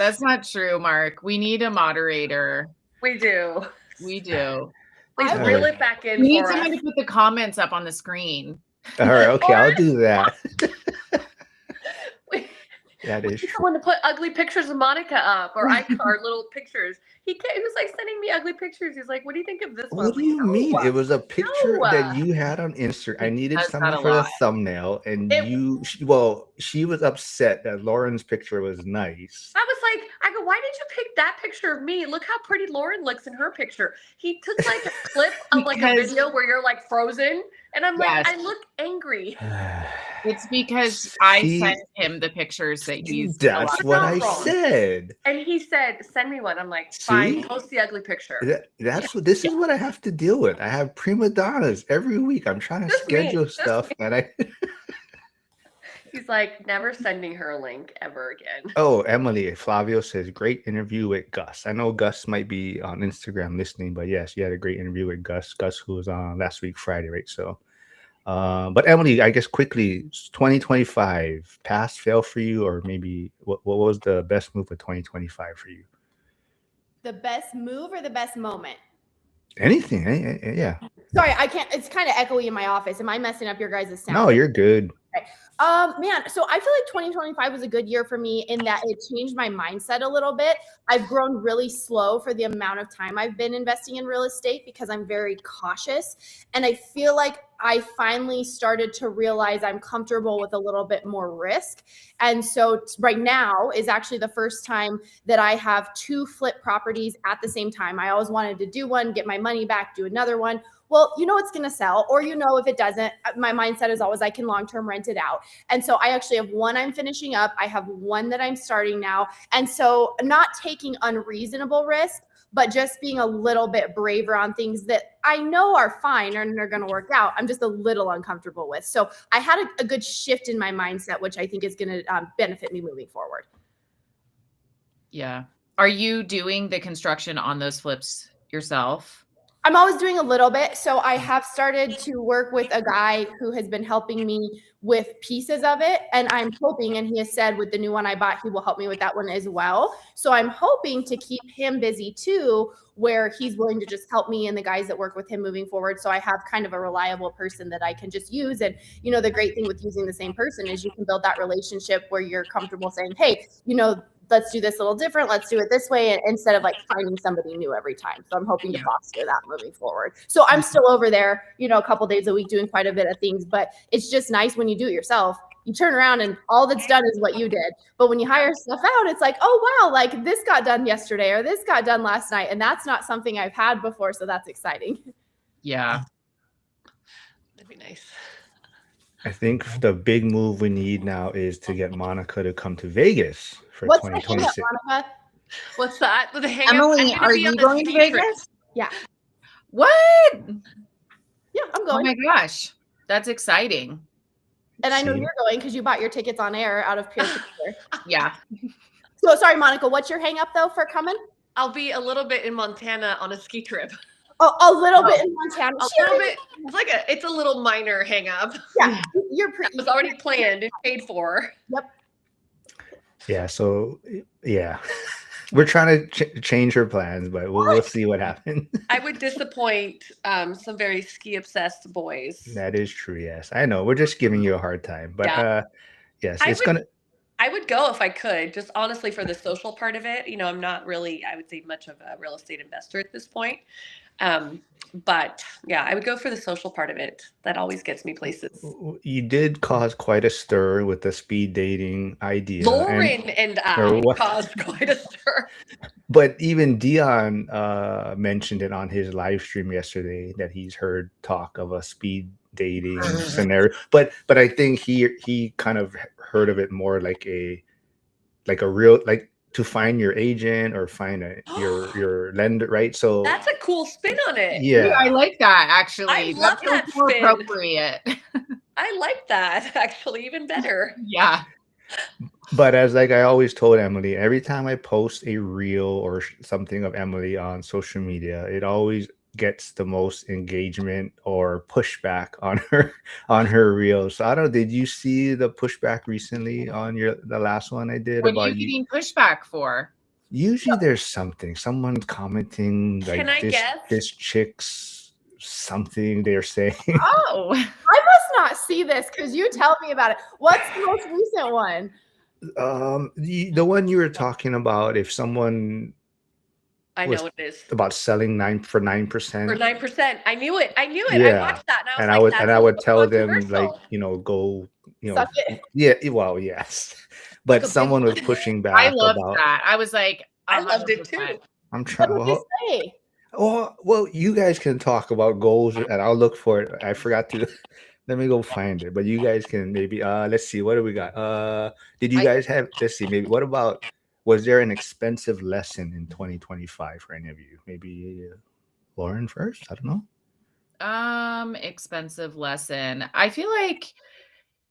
That's not true, Mark. We need a moderator. We do. We do. Please I reel would- it back in We need for us. someone to put the comments up on the screen. All right, okay, I'll do that. We- That is true. someone to put ugly pictures of Monica up or little pictures. He was like sending me ugly pictures. He's like, "What do you think of this one?" What do you mean? It was a picture No. that you had on Instagram. I needed That's something not a for the lie. thumbnail, and It- she was upset that Lauren's picture was nice. I was like, I go, "Why did you pick that picture of me? Look how pretty Lauren looks in her picture." He took like a clip of like a Because- video where you're like frozen, and I'm like, Yes. I look angry. It's because I See? sent him the pictures that he's. That's what I Not wrong. said. And he said, "Send me one." I'm like, "Fine, See? post the ugly picture." That's what this is what I have to deal with. I have prima donnas every week. I'm trying to Just me, schedule just stuff that I He's like, never sending her a link ever again. Oh, Emily, Flavio says great interview with Gus. I know Gus might be on Instagram listening, but yes, you had a great interview with Gus. Gus, who was on last week Friday, right? So but Emily, I guess quickly, 2025, pass, fail for you, or maybe what was the best move of 2025 for you? The best move or the best moment? Anything, yeah. Sorry, I can't. It's kind of echoey in my office. Am I messing up your guys' sound? No, you're good. Man, so I feel like 2025 was a good year for me in that it changed my mindset a little bit. I've grown really slow for the amount of time I've been investing in real estate because I'm very cautious. And I feel like I finally started to realize I'm comfortable with a little bit more risk. And so right now is actually the first time that I have 2 flip properties at the same time. I always wanted to do one, get my money back, do another one. Well, you know it's going to sell, or you know if it doesn't. My mindset is always I can long-term rent it out. And so I actually have one I'm finishing up. I have one that I'm starting now. And so not taking unreasonable risk, but just being a little bit braver on things that I know are fine and they're going to work out. I'm just a little uncomfortable with. So I had a good shift in my mindset, which I think is going to benefit me moving forward. Yeah. Are you doing the construction on those flips yourself? I'm always doing a little bit. So I have started to work with a guy who has been helping me with pieces of it. And I'm hoping, and he has said with the new one I bought, he will help me with that one as well. So I'm hoping to keep him busy too, where he's willing to just help me and the guys that work with him moving forward. So I have kind of a reliable person that I can just use. And, you know, the great thing with using the same person is you can build that relationship where you're comfortable saying, hey, you know, let's do this a little different. Let's do it this way, and instead of like finding somebody new every time. So I'm hoping to foster that moving forward. So I'm still over there, you know, a couple days a week doing quite a bit of things, but it's just nice when you do it yourself. You turn around and all that's done is what you did. But when you hire stuff out, it's like, oh, wow, like this got done yesterday or this got done last night. And that's not something I've had before. So that's exciting. Yeah. That'd be nice. I think the big move we need now is to get Monica to come to Vegas for What's the hang up, 2026. Monica? What's that? The hang Emily, are you going to Vegas? Yeah. What? Yeah, I'm Oh going. my gosh. That's exciting. And I know See? you're going because you bought your tickets on air out of pure pleasure. Yeah. So sorry, Monica, what's your hang up though for coming? I'll be a little bit in Montana on a ski trip. Oh, a little bit in Montana. A little bit. It's a little minor hang up. Yeah, you're It pretty. was already planned and paid for. Yep. Yeah, so yeah, we're trying to change her plans, but we'll see what happens. I would disappoint some very ski obsessed boys. That is true. Yes, I know. We're just giving you a hard time, but Yeah. yes, I it's would- gonna. I would go if I could, just honestly for the social part of it. You know, I'm not really, I would say, much of a real estate investor at this point. But yeah, I would go for the social part of it. That always gets me places. You did cause quite a stir with the speed dating idea. Lauren and I or what- caused quite a stir. But even Dion mentioned it on his live stream yesterday that he's heard talk of a speed dating scenario. But I think he kind of heard of it more like a real, like to find your agent or find your lender, right? So That's a cool spin on it. yeah. Ooh, I like that actually. I love feels that more spin. appropriate. I like that actually even better. Yeah. But as like I always told Emily, every time I post a reel or something of Emily on social media, it always gets the most engagement or pushback on her reels. So I don't know, did you see the pushback recently on the last one I did What are you about you? getting pushback for? Usually there's someone commenting like Can I guess? this chick's something they're saying. Oh, I must not see this because you tell me about it. What's the most recent one? The one you were talking about, if someone I was know what it is. about selling 9% for For 9%. 9%. I knew it. I Yeah. watched that and I was And like, I would that's and I a would little tell them like, controversial. go, Suck it. yeah, well, yes. But Go big. someone was pushing I back loved about that. I was like, I loved it 100%. too. I'm What trying did you say? well, you guys can talk about goals and I'll look for it. I forgot to let me go find it. But you guys can maybe let's see, what do we got? Did you guys have, let's see, maybe what about, was there an expensive lesson in 2025 for any of you? Maybe Lauren first? I don't know. Expensive lesson. I feel like,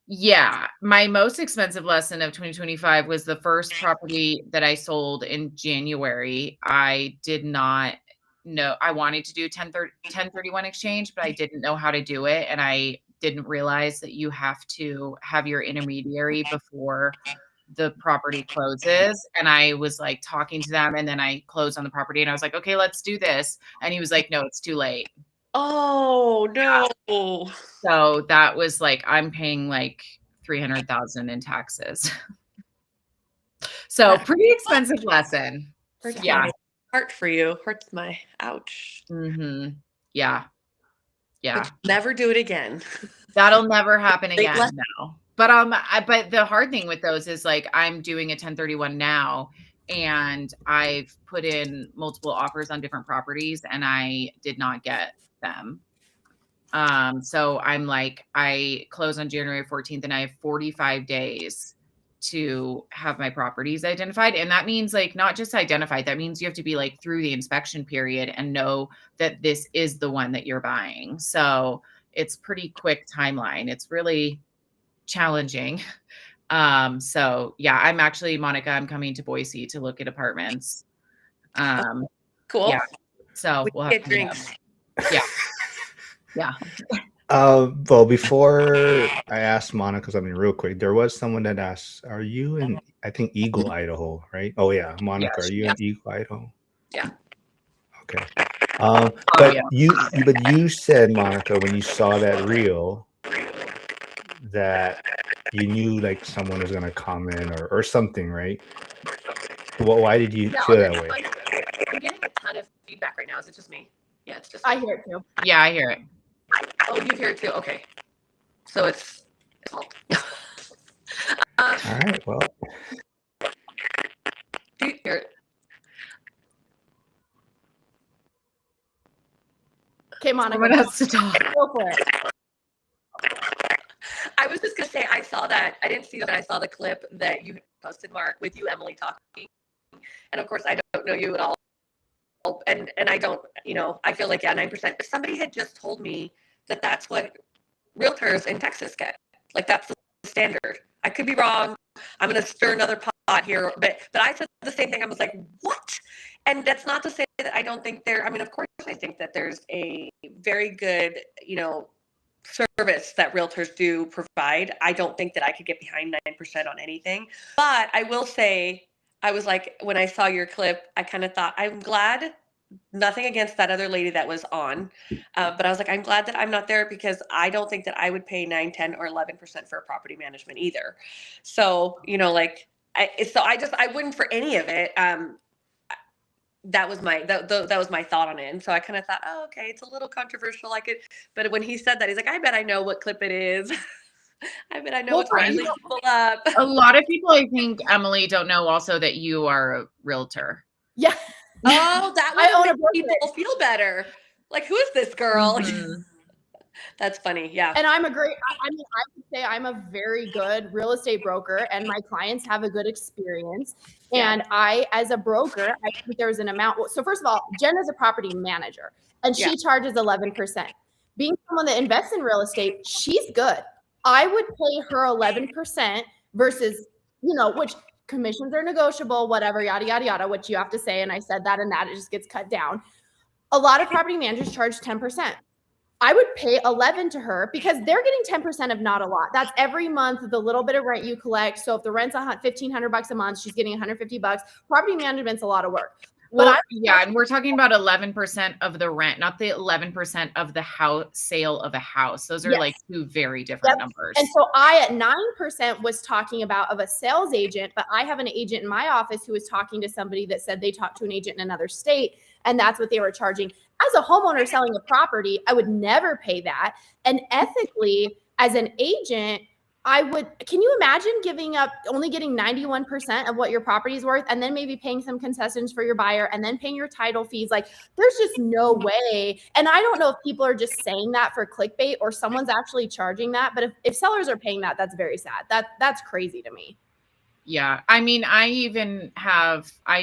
yeah, my most expensive lesson of 2025 was the first property that I sold in January. I did not know, I wanted to do 1031 exchange, but I didn't know how to do it. And I didn't realize that you have to have your intermediary before the property closes. And I was like talking to them, and then I closed on the property and I was like, okay, let's do this. And he was like, no, it's too late. Oh no. So that was like, I'm paying like 300,000 in taxes. So pretty expensive lesson. Hurts Yeah. my heart for you. Hurts my ouch. Mm-hmm. Yeah. Yeah. But never do it again. That'll never happen Great again lesson. now. But but the hard thing with those is like, I'm doing a 1031 now, and I've put in multiple offers on different properties and I did not get them. So I'm like, I close on January 14th and I have 45 days to have my properties identified. And that means like not just identified, that means you have to be like through the inspection period and know that this is the one that you're buying. So it's pretty quick timeline. It's really challenging. So yeah, I'm actually, Monica, I'm coming to Boise to look at apartments. Cool. Yeah. So We we'll can have get to meet up. drinks. Yeah. Yeah. Well, before I asked Monica something real quick, there was someone that asked, "Are you in?" I think Eagle, Idaho, right? Oh yeah, Monica, Yes, are you yeah. in Eagle, Idaho? Yeah. Okay. Oh, But yeah. you said, Monica, when you saw that reel, that you knew like someone was gonna comment or something, right? Well, why did you feel that way? I'm getting a ton of feedback right now. Is it just me? Yeah, it's just I me. hear it too. Yeah, I hear it. Oh, you hear it too? Okay. So it's fault. All right. Well, Do you hear it? Okay, Monica, Someone else to talk. go for it. I was just gonna say I saw that. I didn't see that. I saw the clip that you posted, Mark, with you, Emily, talking. And of course, I don't know you at all. And I don't, I feel like, yeah, 9%. But somebody had just told me that that's what realtors in Texas get. Like that's the standard. I could be wrong. I'm gonna stir another pot here, but I said the same thing. I was like, what? And that's not to say that I don't think there. I mean, of course, I think that there's a very good, service that realtors do provide. I don't think that I could get behind 9% on anything. But I will say, I was like, when I saw your clip, I kind of thought, I'm glad. Nothing against that other lady that was on, but I was like, I'm glad that I'm not there because I don't think that I would pay 9, 10, or 11% for a property management either. So, I wouldn't for any of it. That was my that was my thought on it, and so I kind of thought, oh, okay, it's a little controversial. But when he said that, he's like, I bet I know what clip it is. I bet I know what's riling people up. A lot of people, I think, Emily, don't know also that you are a realtor. Yeah. Oh, that I own would a make people feel better. Like, who is this girl? Mhm. That's funny. Yeah. And I would say I'm a very good real estate broker and my clients have a good experience. Yeah. And I, as a broker, I think there's an amount. So first of all, Jen is a property manager and she charges 11%. Being someone that invests in real estate, she's good. I would pay her 11% versus, which commissions are negotiable, whatever, yada, yada, yada, which you have to say. And I said that and that, it just gets cut down. A lot of property managers charge 10%. I would pay 11 to her because they're getting 10% of not a lot. That's every month, the little bit of rent you collect. So if the rent's $1,500 a month, she's getting $150. Property management's a lot of work. Well, yeah, and we're talking about 11% of the rent, not the 11% of the house sale of a house. Those are like two very different numbers. And so I at 9% was talking about of a sales agent, but I have an agent in my office who was talking to somebody that said they talked to an agent in another state, and that's what they were charging. As a homeowner selling a property, I would never pay that. And ethically, as an agent, can you imagine only getting 91% of what your property is worth and then maybe paying some concessions for your buyer and then paying your title fees? Like, there's just no way. And I don't know if people are just saying that for clickbait or someone's actually charging that. But if sellers are paying that, that's very sad. That's crazy to me. Yeah. I mean, I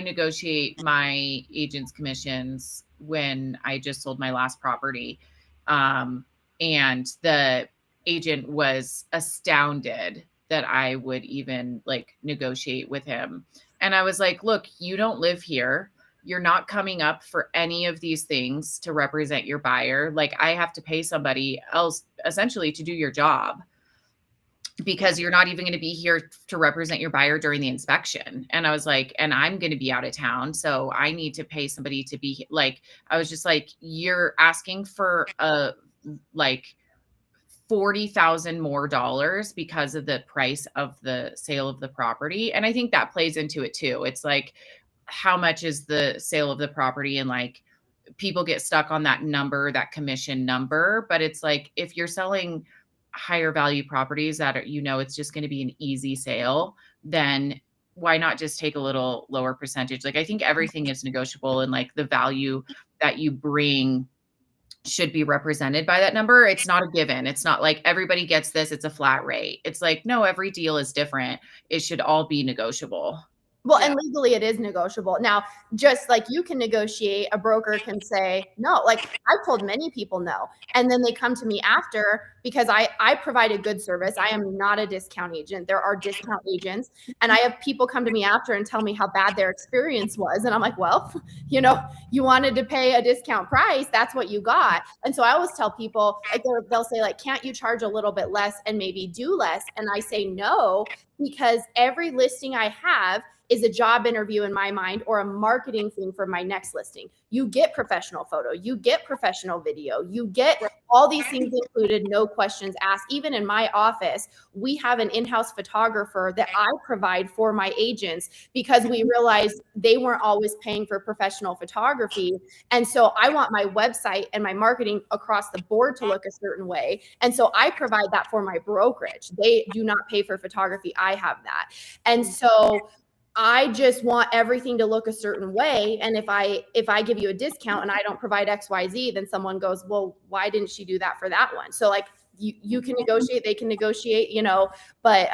negotiate my agent's commissions when I just sold my last property. And the agent was astounded that I would even like negotiate with him. And I was like, look, you don't live here. You're not coming up for any of these things to represent your buyer. Like, I have to pay somebody else essentially to do your job because you're not even going to be here to represent your buyer during the inspection. And I was like, and I'm going to be out of town. So I need to pay somebody to be like, I was just like, you're asking for $40,000 more because of the price of the sale of the property. And I think that plays into it too. It's like, how much is the sale of the property? And like, people get stuck on that number, that commission number. But it's like, if you're selling higher value properties that are, it's just going to be an easy sale, then why not just take a little lower percentage? Like, I think everything is negotiable, and like the value that you bring should be represented by that number. It's not a given. It's not like everybody gets this. It's a flat rate. It's like, no, every deal is different. It should all be negotiable. Well, and legally it is negotiable. Now, just like you can negotiate, a broker can say no. Like, I've told many people no. And then they come to me after because I provide a good service. I am not a discount agent. There are discount agents. And I have people come to me after and tell me how bad their experience was. And I'm like, well, you wanted to pay a discount price. That's what you got. And so I always tell people, like, they'll say, like, can't you charge a little bit less and maybe do less? And I say no, because every listing I have is a job interview in my mind or a marketing thing for my next listing. You get professional photo, you get professional video, you get all these things included, no questions asked. Even in my office, we have an in-house photographer that I provide for my agents because we realized they weren't always paying for professional photography. And so I want my website and my marketing across the board to look a certain way. And so I provide that for my brokerage. They do not pay for photography. I have that. And so I just want everything to look a certain way. And if I give you a discount and I don't provide XYZ, then someone goes, well, why didn't she do that for that one? So like you can negotiate, they can negotiate, but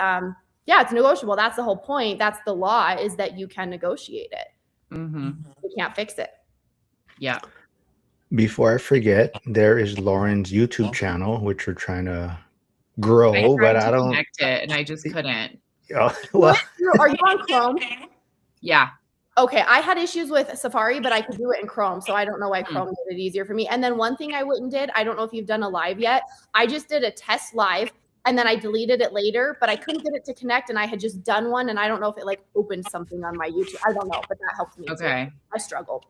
yeah, it's negotiable. That's the whole point. That's the law, is that you can negotiate it. Mm-hmm. You can't fix it. Yeah. Before I forget, there is Lauren's YouTube channel, which we're trying to grow, but I don't connect it, and I just couldn't. Oh, well, are you on Chrome? Yeah. Okay, I had issues with Safari, but I could do it in Chrome, so I don't know why Chrome made it easier for me. And then one thing I went and did, I don't know if you've done a live yet. I just did a test live, and then I deleted it later, but I couldn't get it to connect, and I had just done one, and I don't know if it like opened something on my YouTube. I don't know, but that helped me. Okay. Too. I struggled.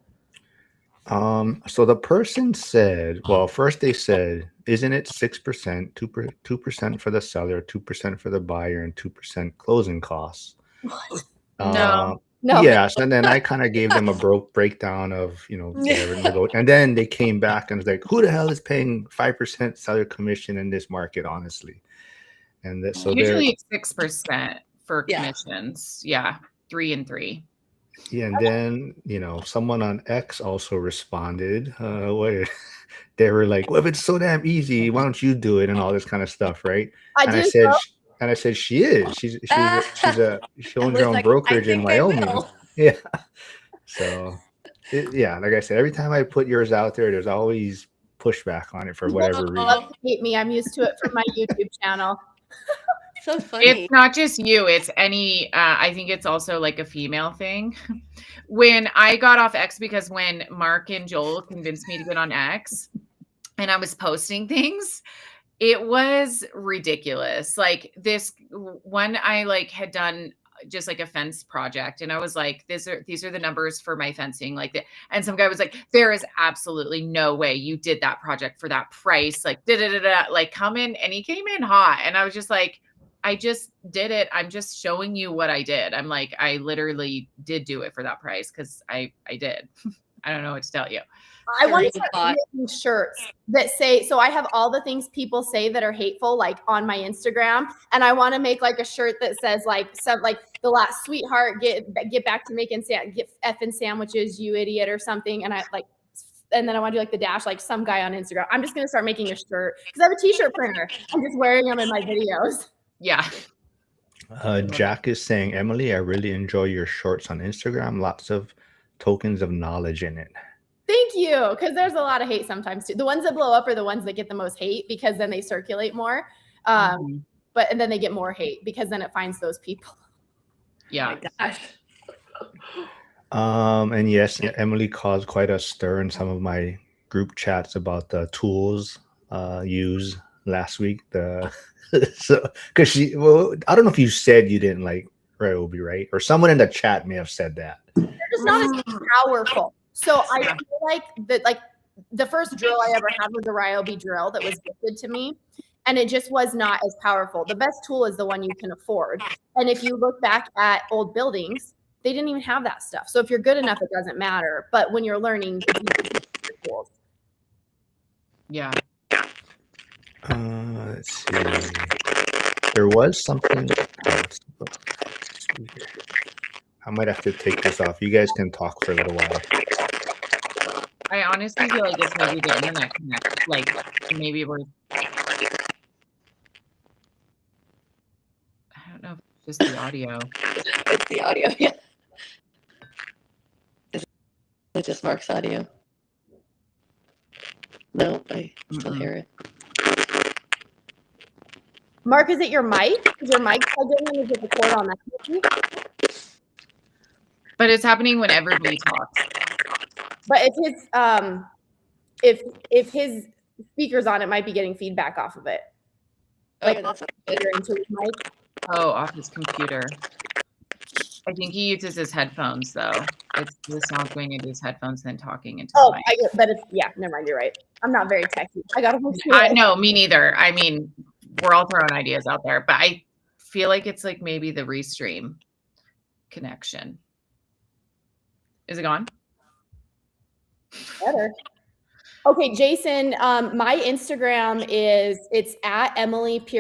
So the person said, well, first they said, isn't it 6%, 2% for the seller, 2% for the buyer, and 2% closing costs? No. Yes. And then I kind of gave them a breakdown of, whatever. And then they came back and was like, who the hell is paying 5% seller commission in this market, honestly? And so usually it's 6% for commissions. Yeah. 3 and 3. Yeah, and then someone on X also responded. They were like, "Well, if it's so damn easy, why don't you do it?" and all this kind of stuff, right? I said, "She is. She owns her own brokerage in Wyoming." Yeah. So, like I said, every time I put yours out there, there's always pushback on it for whatever reason. Hate me. I'm used to it from my YouTube channel. So funny. It's not just you. It's any, I think it's also like a female thing. When I got off X, because when Mark and Joel convinced me to get on X and I was posting things, it was ridiculous. Like this one, I like had done just like a fence project, and I was like, these are the numbers for my fencing, like that. And some guy was like, there is absolutely no way you did that project for that price, like like come in. And he came in hot, and I was just like, I just did it. I'm just showing you what I did. I'm like, I literally did do it for that price because I did. I don't know what to tell you. I want to Period start making shirts that say, so I have all the things people say that are hateful, like on my Instagram. And I want to make like a shirt that says like some, like the last sweetheart, get back to making, get effing sandwiches, you idiot, or something. And I like, and then I want to do like the dash, like some guy on Instagram. I'm just going to start making a shirt because I have a t-shirt printer. I'm just wearing them in my videos. Yeah. Jack is saying, Emily, I really enjoy your shorts on Instagram. Lots of tokens of knowledge in it. Thank you. Because there's a lot of hate sometimes too. The ones that blow up are the ones that get the most hate because then they circulate more. And then they get more hate because then it finds those people. Yeah. Oh my gosh. And yes, Emily caused quite a stir in some of my group chats about the tools used last week. So because she, well, I don't know if you said you didn't like Ryobi, right? Or someone in the chat may have said that. They're just not as powerful. So I feel like that, like the first drill I ever had was the Ryobi drill that was gifted to me. And it just was not as powerful. The best tool is the one you can afford. And if you look back at old buildings, they didn't even have that stuff. So if you're good enough, it doesn't matter. But when you're learning tools. Yeah. Let's see. There was something. I might have to take this off. You guys can talk for a little while. I honestly feel like it's maybe the internet connect. Like maybe we're. I don't know if it's just the audio. It's the audio, yeah. Is it just Mark's audio? No, I still hear it. Mark, is it your mic? Is your mic plugged in? Is it the cord on that? But it's happening when everybody talks. But if his speaker's on, it might be getting feedback off of it. Okay, Like that's good. into his mic. Oh, off his computer. I think he uses his headphones though. It's the sound going into his headphones and then talking into the mic. I get, but it's, yeah, never mind. You're right. I'm not very techy. I gotta make sure. No, me neither. I mean, we're all throwing ideas out there, but I feel like it's like maybe the Restream connection. Is it gone? Better. Okay, Jason, my Instagram it's at Emily.A.Lopez.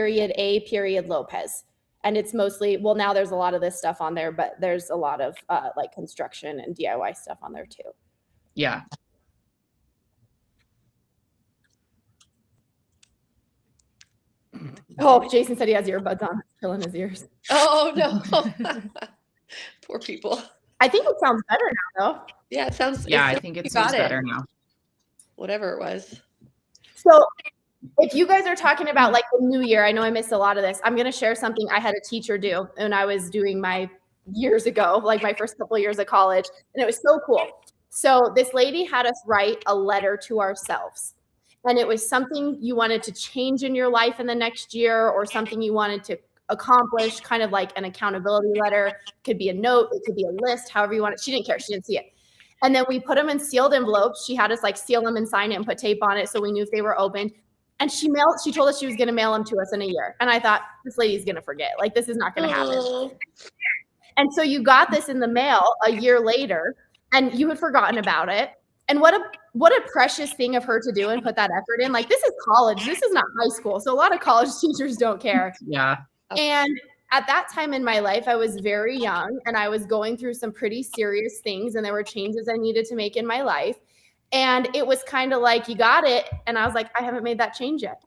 And it's mostly, well, now there's a lot of this stuff on there, but there's a lot of like construction and DIY stuff on there too. Yeah. Oh, Jason said he has earbuds on. It's killing his ears. Oh, no. Poor people. I think it sounds better now, though. Yeah, it sounds. Yeah, I think it sounds better now. Whatever it was. So if you guys are talking about like the new year, I know I missed a lot of this. I'm going to share something I had a teacher do when I was doing my years ago, like my first couple of years of college. And it was so cool. So this lady had us write a letter to ourselves. And it was something you wanted to change in your life in the next year or something you wanted to accomplish, kind of like an accountability letter. It could be a note, it could be a list, however you want it. She didn't care. She didn't see it. And then we put them in sealed envelopes. She had us like seal them and sign it and put tape on it so we knew if they were open. And she told us she was going to mail them to us in a year. And I thought, this lady's going to forget. Like, this is not going to happen. And so you got this in the mail a year later and you had forgotten about it. And what a precious thing of her to do and put that effort in. Like, this is college. This is not high school. So a lot of college teachers don't care. Yeah. And at that time in my life, I was very young and I was going through some pretty serious things and there were changes I needed to make in my life. And it was kind of like, you got it. And I was like, I haven't made that change yet.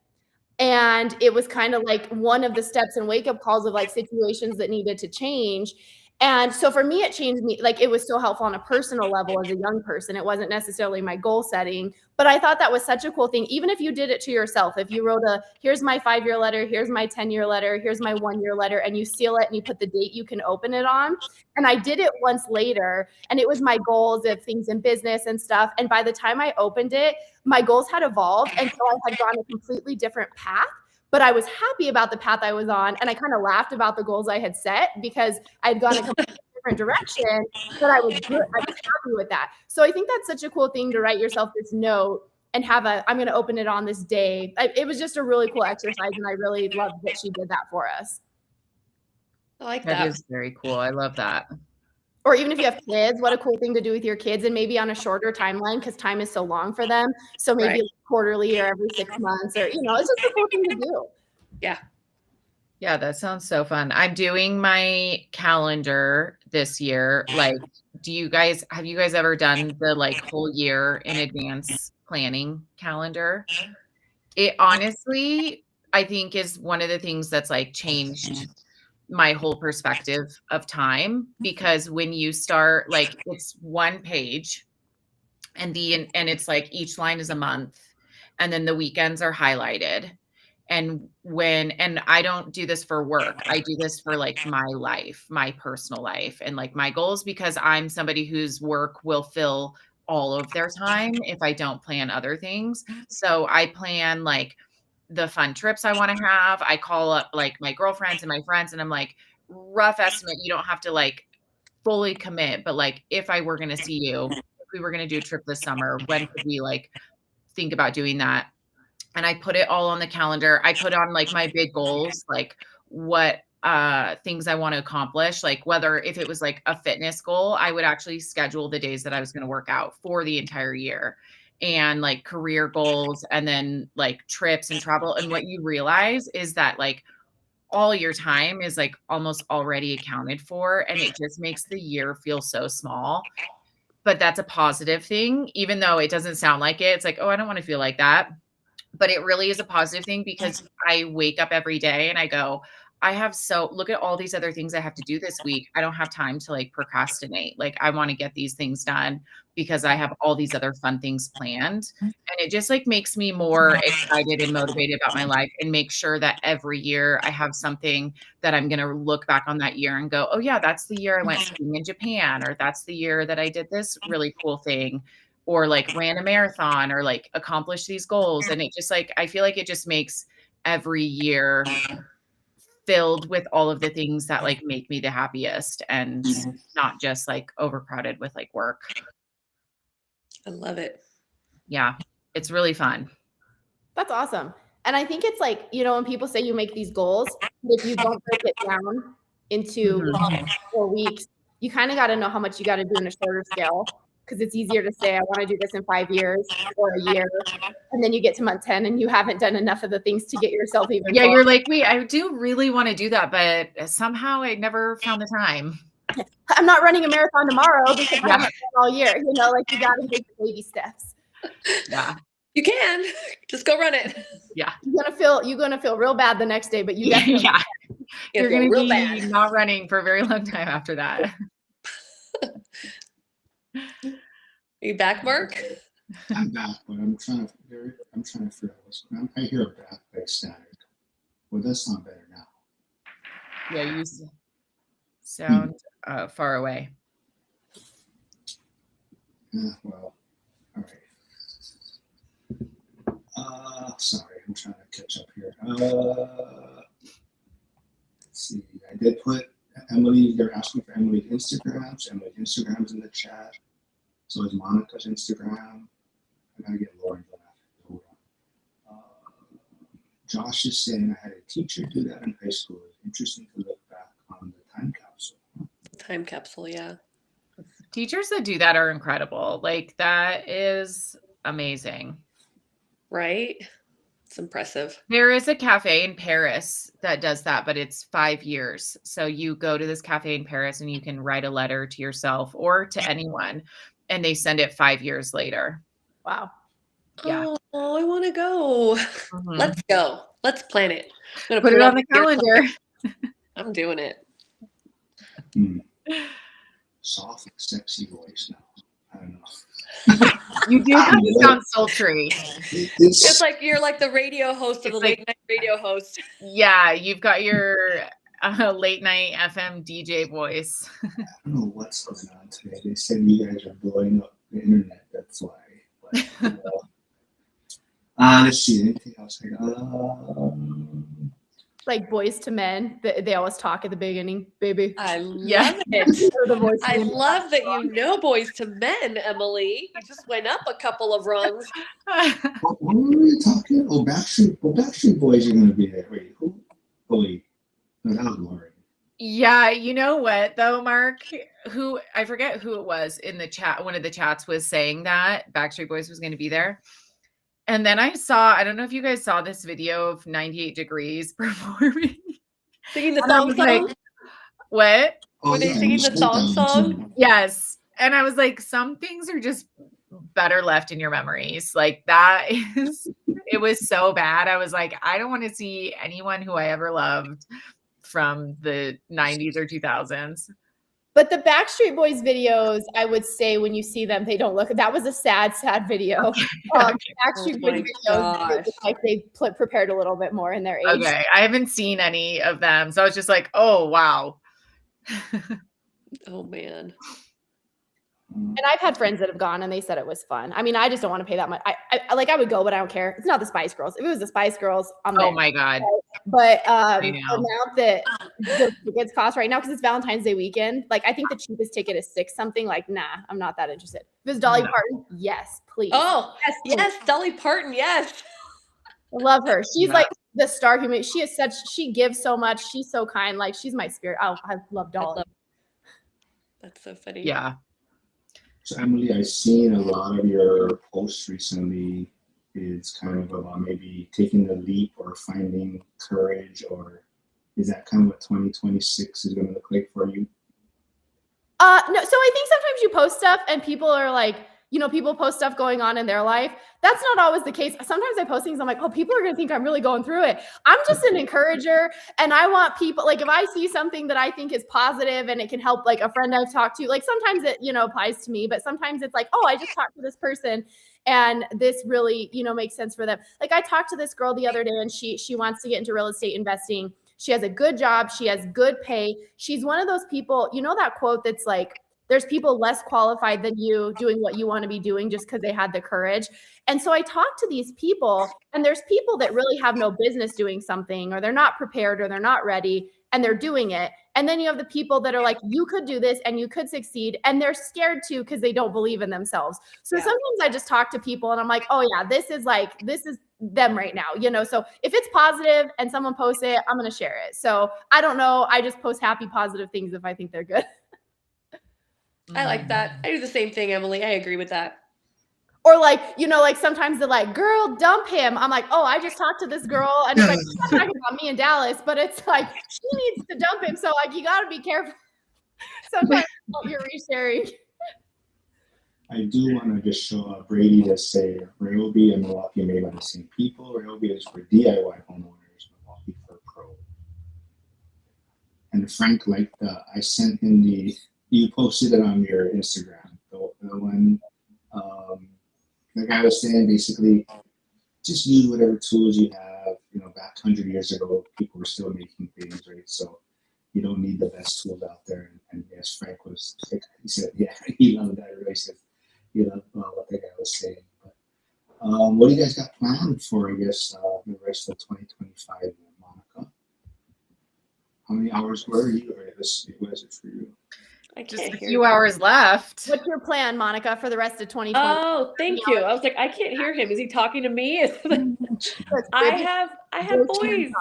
And it was kind of like one of the steps and wake up calls of like situations that needed to change. And so for me, it changed me. Like it was so helpful on a personal level as a young person. It wasn't necessarily my goal setting, but I thought that was such a cool thing. Even if you did it to yourself, if you wrote here's my 5-year letter, here's my 10-year letter, here's my 1-year letter, and you seal it and you put the date you can open it on. And I did it once later, and it was my goals of things in business and stuff. And by the time I opened it, my goals had evolved. And so I had gone a completely different path. But I was happy about the path I was on. And I kind of laughed about the goals I had set because I'd gone a completely different direction, but I was good. I was happy with that. So I think that's such a cool thing to write yourself this note and have I'm going to open it on this day. It was just a really cool exercise. And I really loved that she did that for us. I like That that. is very cool. I love that. Or even if you have kids, what a cool thing to do with your kids, and maybe on a shorter timeline because time is so long for them. So maybe Right. quarterly or every 6 months, or, it's just a cool thing to do. Yeah. Yeah, that sounds so fun. I'm doing my calendar this year. Like, have you guys ever done the like whole year in advance planning calendar? It honestly, I think is one of the things that's like changed my whole perspective of time, because when you start, like, it's one page and it's like each line is a month, and then the weekends are highlighted. And I don't do this for work. I do this for like my life, my personal life, and like my goals, because I'm somebody whose work will fill all of their time if I don't plan other things. So I plan like the fun trips I want to have. I call up like my girlfriends and my friends, and I'm like, rough estimate, you don't have to like fully commit, but like if I were going to see you, if we were going to do a trip this summer, when could we like think about doing that? And I put it all on the calendar. I put on like my big goals, like what things I want to accomplish. Like whether if it was like a fitness goal, I would actually schedule the days that I was going to work out for the entire year, and like career goals, and then like trips and travel. And what you realize is that like all your time is like almost already accounted for, and it just makes the year feel so small. But that's a positive thing, even though it doesn't sound like it. It's like, oh, I don't want to feel like that. But it really is a positive thing, because I wake up every day and I go, look at all these other things I have to do this week. I don't have time to like procrastinate. Like I want to get these things done because I have all these other fun things planned. And it just like makes me more excited and motivated about my life, and make sure that every year I have something that I'm going to look back on that year and go, oh yeah, that's the year I went skiing in Japan, or that's the year that I did this really cool thing, or like ran a marathon, or like accomplished these goals. And it just like, I feel like it just makes every year filled with all of the things that like make me the happiest, and not just like overcrowded with like work. I love it. Yeah, it's really fun. That's awesome. And I think it's like, when people say you make these goals, if you don't break it down into 4 weeks, you kind of got to know how much you got to do in a shorter scale. Because it's easier to say, I want to do this in 5 years or a year. And then you get to month 10 and you haven't done enough of the things to get yourself even. Yeah, you're like, wait, I do really want to do that, but somehow I never found the time. I'm not running a marathon tomorrow because I haven't done all year. Like you got to take the baby steps. Yeah. You can just go run it. Yeah. You're gonna feel real bad the next day, but you definitely You're gonna real be bad. not running for a very long time after that. Are you back, Mark? I'm back, but I'm trying to figure out what's going on. I hear a back static. Well, that's not better now. Yeah, you sound far away. Well, all right. Sorry, I'm trying to catch up here. Let's see. I did put Emily. They're asking for Emily's Instagrams. Emily's Instagram's in the chat. So is Monica's Instagram. I gotta get Lauren's on that. Hold on. Josh is saying I had a teacher do that in high school. It's interesting to look back on the time capsule. Time capsule, yeah. Teachers that do that are incredible. Like that is amazing. Right? It's impressive. There is a cafe in Paris that does that, but it's 5 years. So you go to this cafe in Paris and you can write a letter to yourself or to anyone, and they send it 5 years later. Wow. Yeah. Oh, I want to go. Mhm. Let's go. Let's plan it. I'm gonna Put it on the calendar. I'm doing it. Soft, sexy voice now. I don't know. You do kind of sound sultry. It's like you're like the radio host of the It's like- late night radio host. Yeah, you've got your late night FM DJ voice. I don't know what's going on today. They said you guys are blowing up the internet. That's why. But, let's see. Anything else? Like Boys to Men. They always talk at the beginning, baby. I love Yeah. it. Or the voice I to Men. love that you know Boys to Men, Emily. You just went up a couple of rungs. What were we talking? Oh, Backstreet Boys are going to be there. Wait, who? Oh, wait. No, that was Lauren. Yeah, you know what though, Mark? Who I forget who it was in the chat. One of the chats was saying that Backstreet Boys was going to be there. And then I don't know if you guys saw this video of 98 Degrees performing. Singing the And I thong was song? like, what? Oh, Were they singing you the said thong that song? too. Yes. And I was like, some things are just better left in your memories. Like that is, it was so bad. I was like, I don't want to see anyone who I ever loved from the 90s or 2000s. But the Backstreet Boys videos, I would say when you see them, they don't look. That was a sad video. Backstreet Oh my Boys videos, they gosh. look like they prepared a little bit more in their age. Okay. I haven't seen any of them. So I was just like, oh, wow. Oh man. And I've had friends that have gone and they said it was fun. I mean, I just don't want to pay that much. I would go, but I don't care. It's not the Spice Girls. If it was the Spice Girls, I'm there. Oh my God. But I the know. amount that the tickets cost right now, because it's Valentine's Day weekend, like I think the cheapest ticket is $6 something. Like, nah, I'm not that interested. If it's Dolly No. Parton, yes, please. Oh, yes, please. yes, Dolly Parton, yes. I love her. She's Yeah. like the star human. She gives so much. She's so kind. Like she's my spirit. I love Dolly. That's so funny. Yeah. So Emily, I've seen a lot of your posts recently is kind of about maybe taking the leap or finding courage, or is that kind of what 2026 is going to look like for you? No, so I think sometimes you post stuff and people are like, people post stuff going on in their life. That's not always the case. Sometimes I post things, I'm like, oh, people are going to think I'm really going through it. I'm just an encourager. And I want people, like, if I see something that I think is positive and it can help, like a friend I've talked to, like sometimes it, applies to me, but sometimes it's like, oh, I just talked to this person and this really, makes sense for them. Like I talked to this girl the other day and she wants to get into real estate investing. She has a good job. She has good pay. She's one of those people, that quote that's like, there's people less qualified than you doing what you want to be doing just because they had the courage. And so I talk to these people, and there's people that really have no business doing something, or they're not prepared, or they're not ready, and they're doing it. And then you have the people that are like, you could do this and you could succeed, and they're scared to because they don't believe in themselves. So sometimes I just talk to people and I'm like, oh yeah, this is them right now, so if it's positive and someone posts it, I'm going to share it. So I don't know. I just post happy, positive things if I think they're good. I like that. I do the same thing, Emily. I agree with that. Or like, like sometimes they're like, girl, dump him. I'm like, oh, I just talked to this girl. And it's like, she's not talking about me in Dallas, but it's like, she needs to dump him. So like, you got to be careful. Sometimes you're resharing. I do want to just show up Brady to say Ryobi and Milwaukee are made by the same people. Ryobi is for DIY homeowners, Milwaukee for pro. And Frank liked I sent him you posted it on your Instagram. The one, the guy was saying basically, just use whatever tools you have. Back 100 years ago, people were still making things, right? So you don't need the best tools out there. And yes, Frank was, he said, yeah, he loved that. Really said he loved what the guy was saying. But what do you guys got planned for, I guess, the rest of 2025, Monica? How many hours were you? Or what is it for you? I Just can't a hear few you. hours left. What's your plan, Monica, for the rest of 2020? Oh, thank you. I was like, I can't hear him. Is he talking to me? I have boys.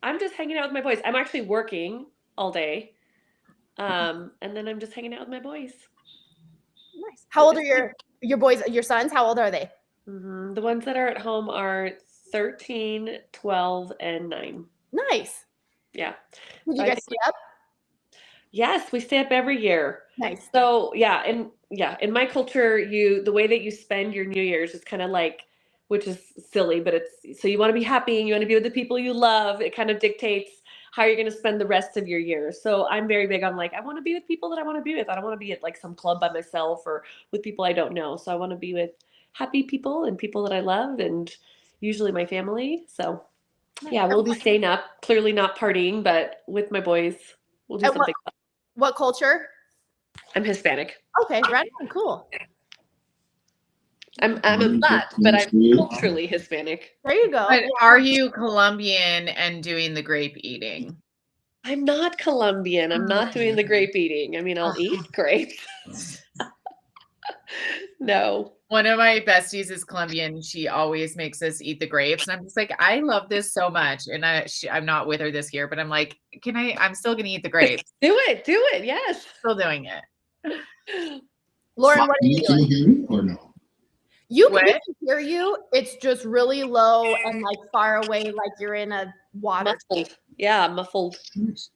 I'm just hanging out with my boys. I'm actually working all day. And then I'm just hanging out with my boys. Nice. How old are your boys, your sons? How old are they? The ones that are at home are 13, 12, and 9. Nice. Yeah. Did you I guys think- stay up? Yes, we stay up every year. Nice. So in my culture, the way that you spend your New Year's is kind of like, which is silly, but it's so you want to be happy and you want to be with the people you love. It kind of dictates how you're going to spend the rest of your year. So I'm very big on like, I want to be with people that I want to be with. I don't want to be at like some club by myself or with people I don't know. So I want to be with happy people and people that I love, and usually my family. So yeah, we'll be staying up, clearly not partying, but with my boys, we'll do And something. what culture? I'm Hispanic. Okay, right on, cool. I'm a mutt, but I'm culturally Hispanic. There you go. But are you Colombian and doing the grape eating? I'm not Colombian. I'm not doing the grape eating. I mean, I'll eat grapes. No. One of my besties is Colombian. She always makes us eat the grapes. And I'm just like, I love this so much. And I'm not with her this year, but I'm like, I'm still going to eat the grapes. Do it. Yes. Still doing it. Lauren, what are Can you you doing? hear me or no? We What? can hear you. It's just really low and like far away, like you're in a water. Muffled. Yeah, muffled. Nice.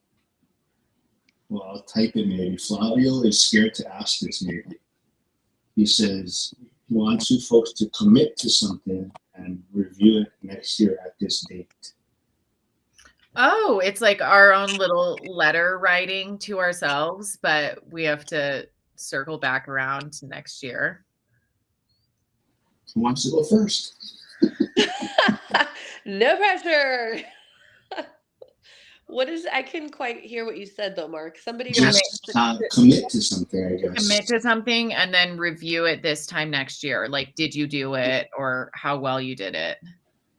Well, I'll type it maybe. Flavio is scared to ask this maybe. He says he wants you folks to commit to something and review it next year at this date. Oh, it's like our own little letter writing to ourselves, but we have to circle back around to next year. Who wants to go first? No pressure. I couldn't quite hear what you said though, Mark. Somebody Just commit to something, I guess. Commit to something and then review it this time next year. Like, did you do it or how well you did it?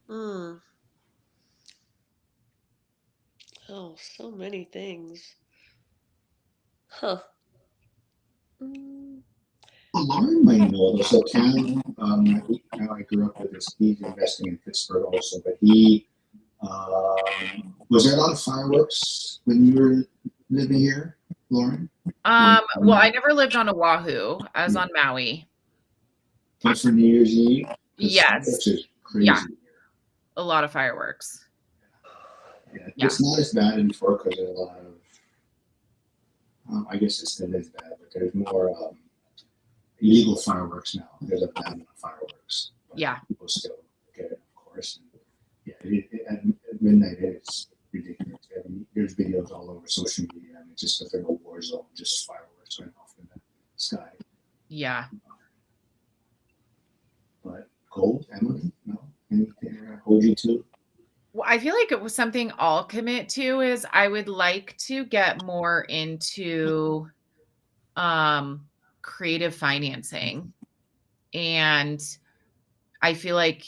Oh, so many things. Huh. Well, Lauren might know this. So Cam, I grew up with this. He's investing in Pittsburgh also, but he was there a lot of fireworks when you were living here, Lauren? Well, I never lived on Oahu. I was on Maui. But for New Year's Eve? 'Cause Yes. fireworks is crazy. Yeah. A lot of fireworks. Yeah, it's not as bad before because there's a lot of, I guess it still is bad, but there's more illegal fireworks now. There's a ban on fireworks. But Yeah. people still get it, of course. And at midnight, it's ridiculous. There's videos all over social media. I mean, just if there's a war zone, just fireworks going off in the sky. Yeah. But gold, Emily, no, anything hold you to? Well, I feel like it was something I'll commit to is I would like to get more into creative financing. And I feel like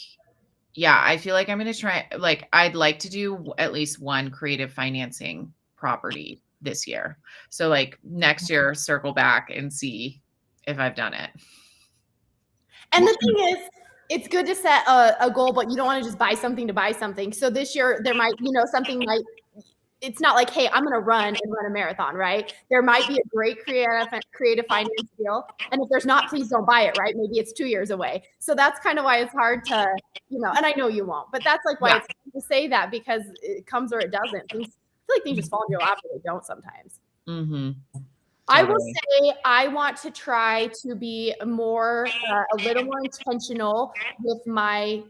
I'm going to try, like, I'd like to do at least one creative financing property this year. So like next year, circle back and see if I've done it. And the thing is, it's good to set a goal, but you don't want to just buy something to buy something. So this year there might, something like, it's not like, hey, I'm going to run a marathon, right? There might be a great creative finance deal. And if there's not, please don't buy it, right? Maybe it's 2 years away. So that's kind of why it's hard to, and I know you won't, but that's like why it's hard to say that, because it comes or it doesn't. I feel like things just fall in your lap, but they don't sometimes. Mm-hmm. I will say I want to try to be a little more intentional with my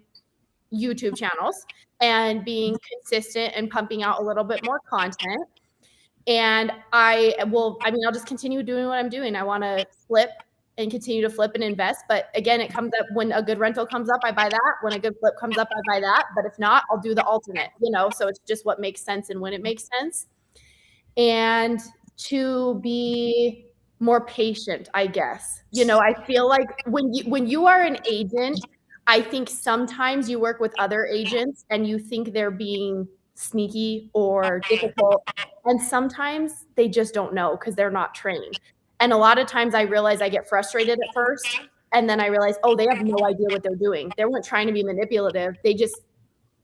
YouTube channels and being consistent and pumping out a little bit more content. And I'll just continue doing what I'm doing. I want to flip and continue to flip and invest. But again, it comes up when a good rental comes up, I buy that. When a good flip comes up, I buy that. But if not, I'll do the alternate, so it's just what makes sense and when it makes sense. And to be more patient, I guess. I feel like when you are an agent, I think sometimes you work with other agents and you think they're being sneaky or difficult. And sometimes they just don't know because they're not trained. And a lot of times I realize I get frustrated at first. And then I realize, they have no idea what they're doing. They weren't trying to be manipulative. They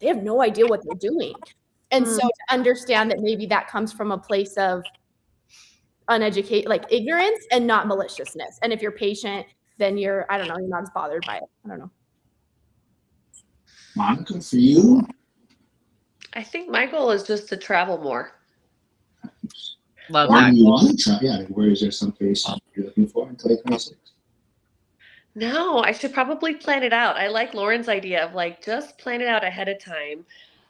have no idea what they're doing. And so to understand that maybe that comes from a place of uneducated, like ignorance and not maliciousness. And if you're patient, then you're not as bothered by it. I don't know. Monica, for you? I think my goal is just to travel more. Love Where that. do you want to try? Yeah, where is there some place you're looking for in 2026? No, I should probably plan it out. I like Lauren's idea of like just plan it out ahead of time.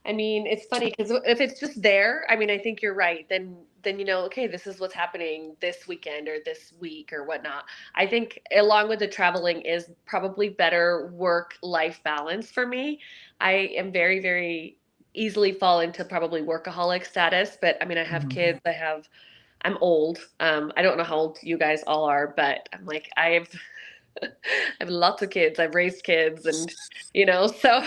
I mean, it's funny because if it's just there, I mean, I think you're right. Then you know, okay, this is what's happening this weekend or this week or whatnot. I think along with the traveling is probably better work-life balance for me. I am very, very easily fall into probably workaholic status, but I mean, I have kids, I'm old. I don't know how old you guys all are, but I'm like, I have lots of kids. I've raised kids and, so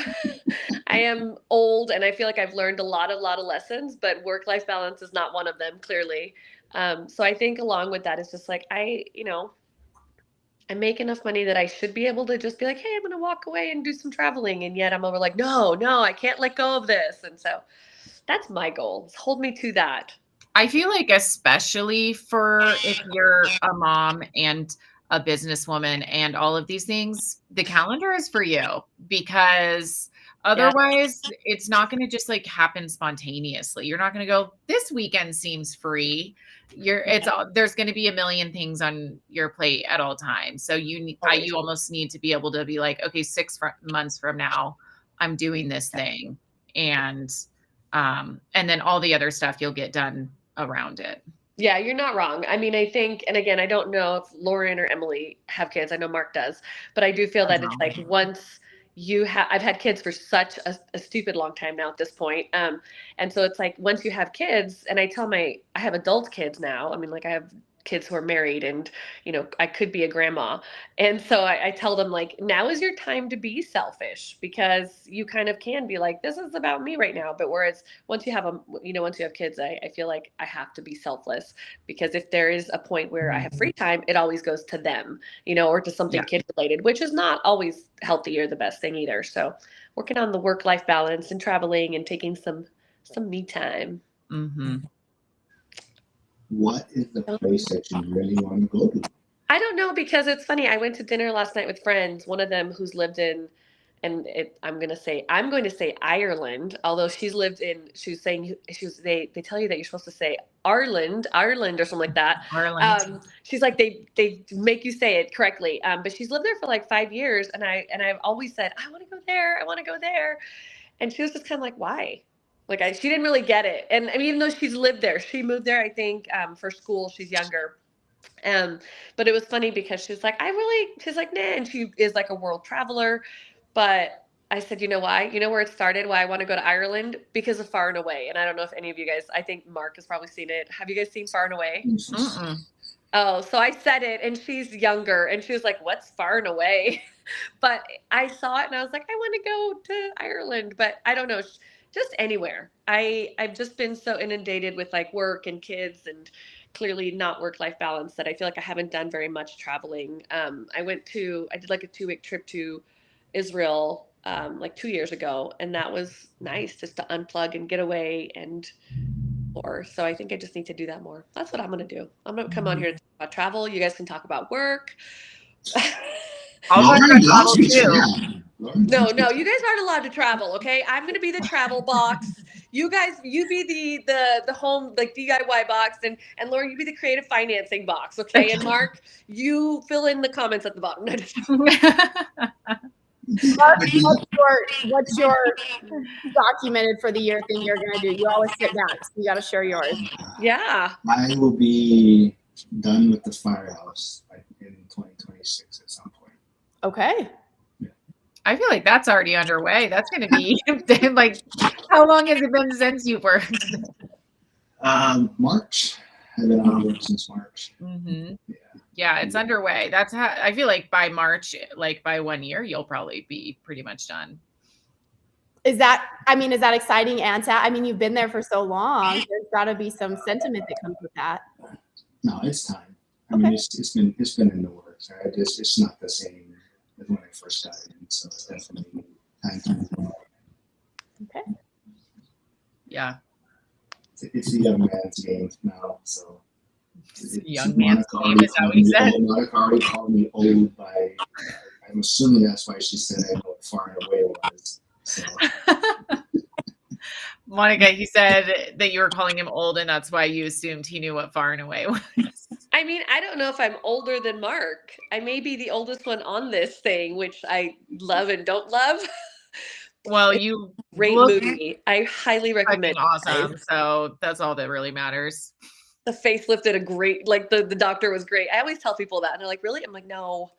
I am old and I feel like I've learned a lot of lessons, but work-life balance is not one of them, clearly. So I think along with that, it's just like, I make enough money that I should be able to just be like, hey, I'm going to walk away and do some traveling. And yet I'm over like, no, I can't let go of this. And so that's my goal. Hold me to that. I feel like especially for if you're a mom and a businesswoman and all of these things, the calendar is for you, because otherwise it's not going to just like happen spontaneously. You're not going to go, this weekend seems free. There's going to be a million things on your plate at all times. So you almost need to be able to be like, okay, 6 months from now, I'm doing this thing. And then all the other stuff you'll get done around it. Yeah, you're not wrong. I mean, I think, and again, I don't know if Lauren or Emily have kids. I know Mark does, but I do feel that it's like once I've had kids for such a stupid long time now at this point. And so it's like, once you have kids, and I have adult kids now. I mean, like I have kids who are married and, I could be a grandma. And so I tell them like, now is your time to be selfish, because you kind of can be like, this is about me right now. But whereas once you have kids, I feel like I have to be selfless, because if there is a point where I have free time, it always goes to them, or to something kid related, which is not always healthy or the best thing either. So working on the work-life balance and traveling and taking some me time. Mm-hmm. What is the place that you really want to go to? I don't know, because it's funny. I went to dinner last night with friends, one of them who's lived in, I'm going to say Ireland, although they tell you that you're supposed to say Ireland or something like that. Ireland. She's like, they make you say it correctly. But she's lived there for like 5 years. And I've always said, I want to go there. I want to go there. And she was just kind of like, why? Like she didn't really get it. And I mean, even though she's lived there, she moved there, I think, for school. She's younger. But it was funny because she's like, nah. And she is like a world traveler. But I said, you know why? You know where it started? Why I want to go to Ireland? Because of Far and Away. And I don't know if any of you guys, I think Mark has probably seen it. Have you guys seen Far and Away? Mm-mm. Oh, so I said it and she's younger and she was like, what's Far and Away? But I saw it and I was like, I want to go to Ireland, but I don't know. Just anywhere. I've just been so inundated with like work and kids and clearly not work-life balance that I feel like I haven't done very much traveling. I did like a 2-week trip to Israel like 2 years ago, and that was nice just to unplug and get away and more. So I think I just need to do that more. That's what I'm going to do. I'm going to come on here to talk about travel. You guys can talk about work. I'll talk about travel too. No, you guys aren't allowed to travel, okay? I'm gonna be the travel box. You be the home like DIY box, and Lauren, you be the creative financing box, okay? And Mark, you fill in the comments at the bottom. Mark, what's your documented for the year thing you're gonna do? You always sit back, so you gotta share yours. Yeah. I will be done with the firehouse like in 2026 at some point. Okay. I feel like that's already underway. That's going to be like, how long has it been since you worked? March. I've been on work since March. Mm-hmm. Yeah, it's underway. That's how I feel like by March, like by 1 year, you'll probably be pretty much done. Is that exciting and sad? I mean, you've been there for so long. There's got to be some sentiment that comes with that. No, it's time. I mean, it's been in the works. Right? It's not the same as when I first got in, so it's definitely time. Okay. Yeah. It's a young man's game now, so. It's a young man's game, is that what he said? Monica already called me old by. I'm assuming that's why she said I know what Far and Away was. So. Monica, he said that you were calling him old, and that's why you assumed he knew what Far and Away was. I mean, I don't know if I'm older than Mark. I may be the oldest one on this thing, which I love and don't love. Well, It's you Great look movie. I highly recommend fucking it, guys. awesome. So that's all that really matters. The facelift did a great, like the doctor was great. I always tell people that and they're like, really? I'm like, no,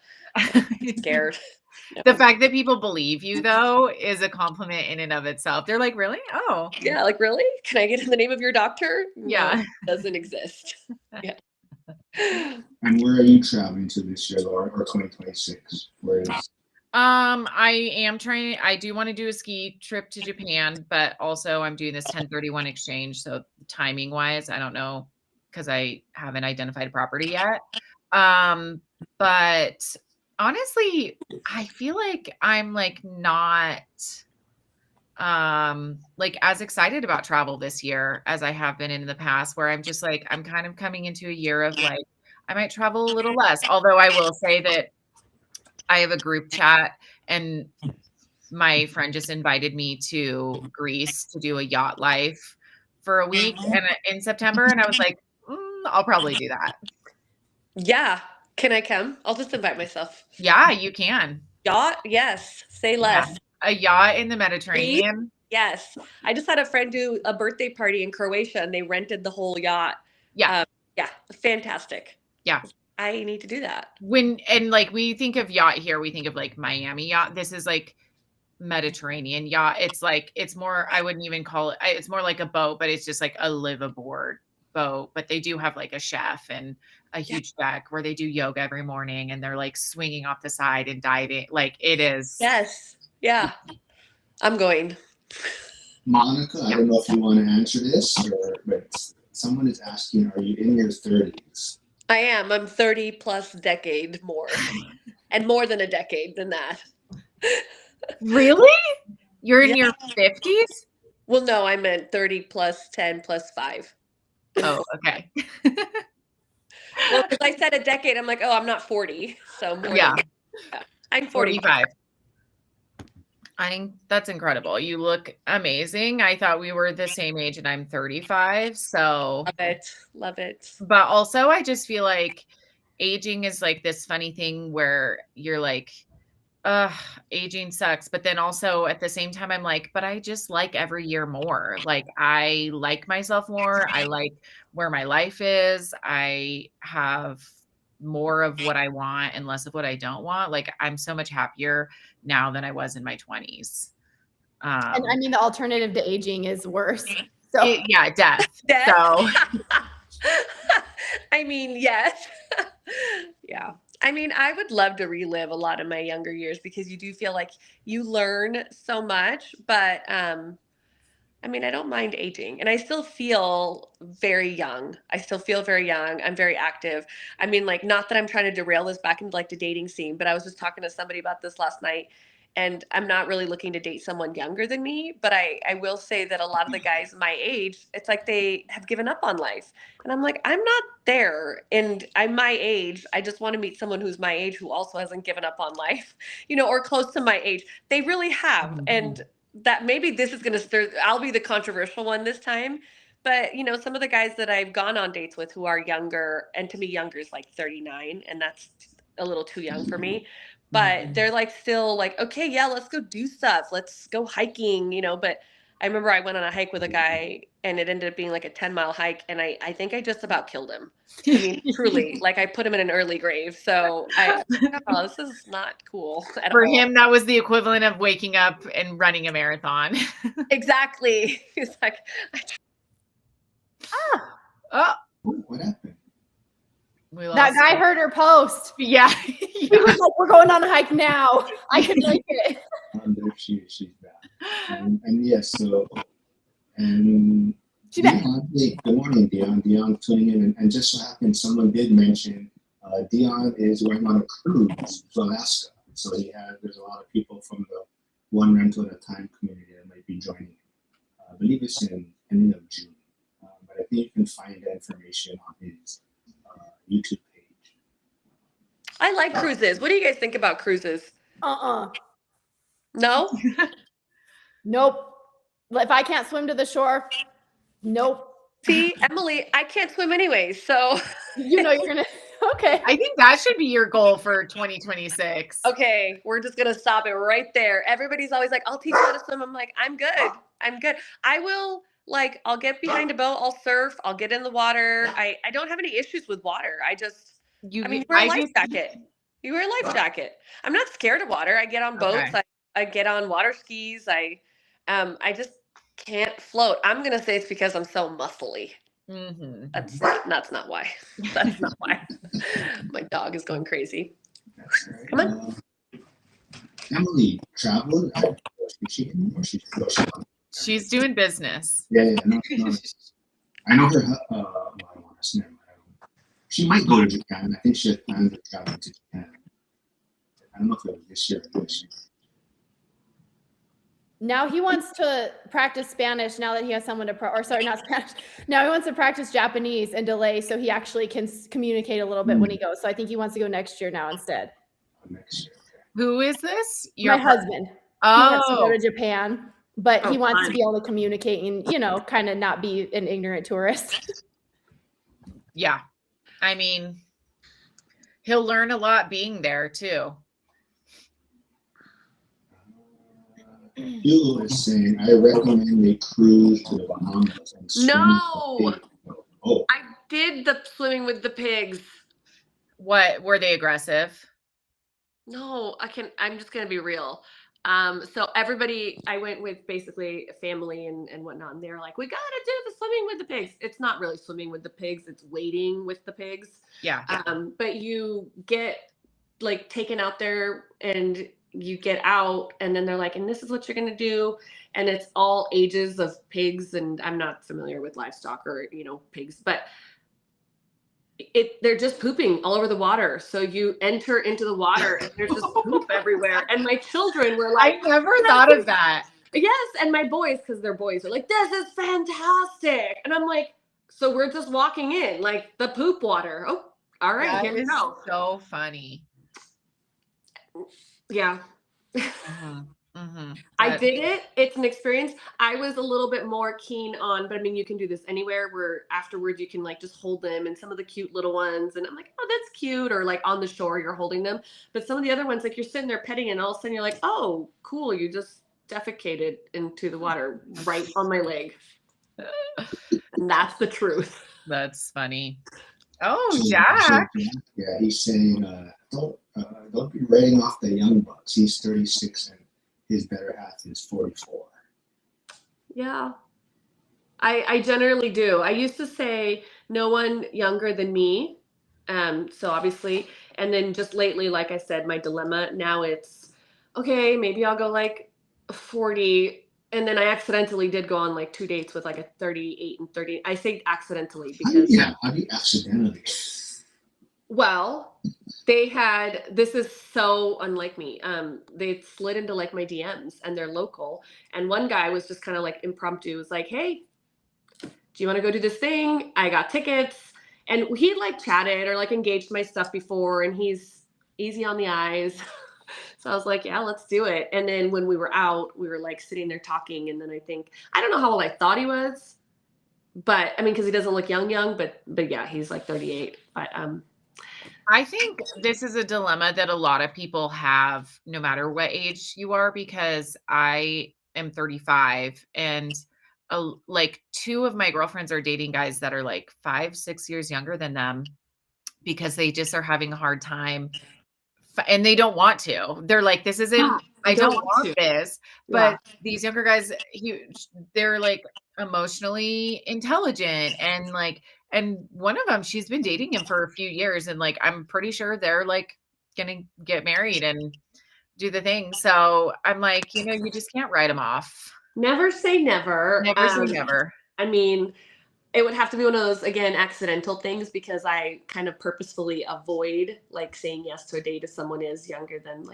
scared. The No. fact that people believe you though is a compliment in and of itself. They're like, really? Oh, Yeah, like really? Can I get the name of your doctor? yeah. No, it doesn't exist. Yeah. And where are you traveling to this year, Laura, or 2026? Where is I do want to do a ski trip to Japan, but also I'm doing this 1031 exchange. So timing wise, I don't know because I haven't identified a property yet. But honestly, I feel like I'm like not like as excited about travel this year as I have been in the past, where I'm just like I'm kind of coming into a year of like I might travel a little less. Although I will say that I have a group chat and my friend just invited me to Greece to do a yacht life for a week and in September, and I was like, I'll probably do that. Yeah. Can I come? I'll just invite myself. Yeah, you can. Yacht? Yes. Say less. A yacht in the Mediterranean. Yes. I just had a friend do a birthday party in Croatia and they rented the whole yacht. Yeah. Yeah. Fantastic. Yeah. I need to do that. Like we think of yacht here, we think of like Miami yacht. This is like Mediterranean yacht. It's like it's more, I wouldn't even call it, it's more like a boat, but it's just like a live aboard boat. But they do have like a chef and a huge deck where they do yoga every morning and they're like swinging off the side and diving. Like it is. Yes. Yeah. I'm going. Monica? I don't know if you want to answer this, but someone is asking, are you in your 30s? I am. I'm 30 plus decade more and more than a decade than that. Really? You're in your 50s? Well, no, I meant 30 plus 10 plus 5. Oh, okay. Well, because I said a decade, I'm like, oh, I'm not 40. So more Yeah. I'm 45. 45. I think that's incredible. You look amazing. I thought we were the same age and I'm 35. So Love it. Love it. but also I just feel like aging is like this funny thing where you're like, aging sucks. But then also at the same time, I'm like, but I just like every year more. Like I like myself more. I like where my life is. I have more of what I want and less of what I don't want. Like I'm so much happier now than I was in my 20s. And I mean, the alternative to aging is worse. So Death. Death? So I mean, yes. Yeah. I mean, I would love to relive a lot of my younger years because you do feel like you learn so much, but I mean, I don't mind aging and I still feel very young. I still feel very young. I'm very active. I mean, like, not that I'm trying to derail this back into like the dating scene, but I was just talking to somebody about this last night and I'm not really looking to date someone younger than me, but I will say that a lot of the guys my age, it's like they have given up on life. And I'm like, I'm not there. And I'm my age. I just want to meet someone who's my age who also hasn't given up on life, you know, or close to my age. They really have. And that maybe this is going to stir, I'll be the controversial one this time. But, you know, some of the guys that I've gone on dates with who are younger, and to me, younger is like 39, and that's a little too young for me. But they're like still like, okay, yeah, let's go do stuff. Let's go hiking, you know. But I remember I went on a hike with a guy and it ended up being like a 10-mile hike. And I think I just about killed him. I mean, truly, like I put him in an early grave. So this is not cool at for all. him, that was the equivalent of waking up and running a marathon. Exactly. He's like, Oh, What happened? we lost that guy him. heard her post. Yeah. He was like, we're going on a hike now. I can make it. There she's back. And yes, so and She's back. Dion, hey, good morning, Dion. Dion tuning in, and just so happened someone did mention Dion is going on a cruise to Alaska. So there's a lot of people from the One Rental at a Time community that might be joining. I believe it's in ending of June, but I think you can find that information on his YouTube page. I like cruises. What do you guys think about cruises? No? Nope. If I can't swim to the shore, nope. See, Emily, I can't swim anyway. So You know you're gonna. Okay. I think that should be your goal for 2026. Okay, we're just gonna stop it right there. Everybody's always like, I'll teach you how to swim. I'm like, I'm good. I'm good. I will, like, I'll get behind a boat, I'll surf, I'll get in the water. I don't have any issues with water. I mean, you wear a life jacket. You wear a life jacket. I'm not scared of water. I get on boats. Okay. I get on water skis. I just can't float. I'm gonna say it's because I'm so muscly. Mm-hmm. That's not why. That's not why. My dog is going crazy. That's right. Come on. Emily traveled. She's doing business. Yeah. No. I know her. Well, I don't want to snare. She might go to Japan. I think she had planned to travel to Japan. I don't know if it was this year or this year. Now he wants to practice Spanish now that he has someone to, not Spanish. Now he wants to practice Japanese and delay so he actually can communicate a little bit when he goes. So I think he wants to go next year now instead. Next year. Who is this? My husband. He wants to go Oh, to Japan, but he wants fun. to be able to communicate and, kind of not be an ignorant tourist. yeah. I mean, he'll learn a lot being there too. You is saying, I recommend a cruise to the Bahamas and swim. No. Oh, I did the swimming with the pigs. What were they aggressive? No, I'm just gonna be real. So everybody, I went with basically a family and whatnot, and they're like, we gotta do the swimming with the pigs. It's not really swimming with the pigs, it's wading with the pigs. Yeah. But you get like taken out there and you get out, and then they're like, and this is what you're gonna do. And it's all ages of pigs, and I'm not familiar with livestock or pigs, but they're just pooping all over the water. So you enter into the water and there's just poop everywhere. And my children were like, I never thought of that. yes. And my boys, because they're boys, are like, this is fantastic. And I'm like, so we're just walking in like the poop water. Oh, all right, That here we is go. so funny. Yeah. Mhm, mhm. I did it. It's an experience. I was a little bit more keen on, but I mean, you can do this anywhere where afterwards you can like just hold them and some of the cute little ones. And I'm like, oh, that's cute. Or like on the shore, you're holding them. But some of the other ones, like you're sitting there petting and all of a sudden you're like, oh, cool. You just defecated into the water right on my leg. And that's the truth. That's funny. Oh, so- Jack. Yeah, he's saying, don't be writing off the young bucks. He's 36 and his better half is 44. Yeah. I generally do. I used to say no one younger than me. So obviously, and then just lately, like I said, my dilemma now it's, okay, maybe I'll go like 40. And then I accidentally did go on like 2 dates with like a 38 and 30. I say accidentally because How do you accidentally? well, this is so unlike me. They slid into like my DMs and they're local. And one guy was just kind of like impromptu, was like, hey, do you want to go do this thing? I got tickets. And he like chatted or like engaged my stuff before, and he's easy on the eyes. So I was like, yeah, let's do it. And then when we were out, we were like sitting there talking. And then I don't know how old I thought he was, but I mean, cause he doesn't look young, but yeah, he's like 38. But, I think this is a dilemma that a lot of people have no matter what age you are, because I am 35 and like 2 of my girlfriends are dating guys that are like 5-6 years younger than them because they just are having a hard time and they don't want to. They're like, this isn't, I don't want this. But these younger guys, they're like emotionally intelligent and like, and one of them, she's been dating him for a few years and like, I'm pretty sure they're like gonna get married and do the thing. So I'm like, you just can't write them off. never say never. Never say never. I mean, it would have to be one of those, again, accidental things because I kind of purposefully avoid like saying yes to a date if someone is younger than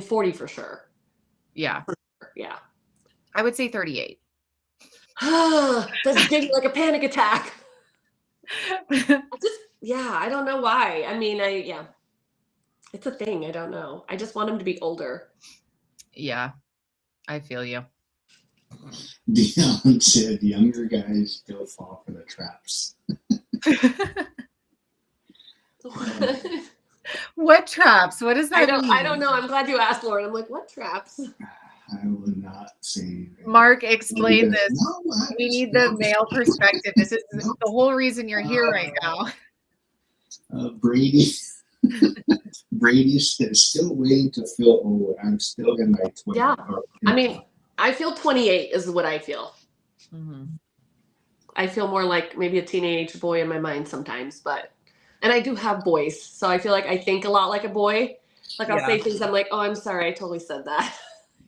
40 for sure. Yeah. Yeah. I would say 38. That's giving like a panic attack. I don't know why. I mean, it's a thing. I don't know. I just want him to be older. Yeah. I feel you. Dion said younger guys still fall for the traps. What traps? What does that mean? I don't know. I'm glad you asked, Lauren. I'm like, what traps? I would not say. Mark, explain this. No, We need the male perspective. This is the whole reason you're here right now. Brady. Brady's still waiting to feel old. I'm still in my 20s. Yeah. I mean, I feel 28 is what I feel. Mhm. I feel more like maybe a teenage boy in my mind sometimes, and I do have boys, so I feel like I think a lot like a boy. Like I'll say things, I'm like, oh, I'm sorry, I totally said that.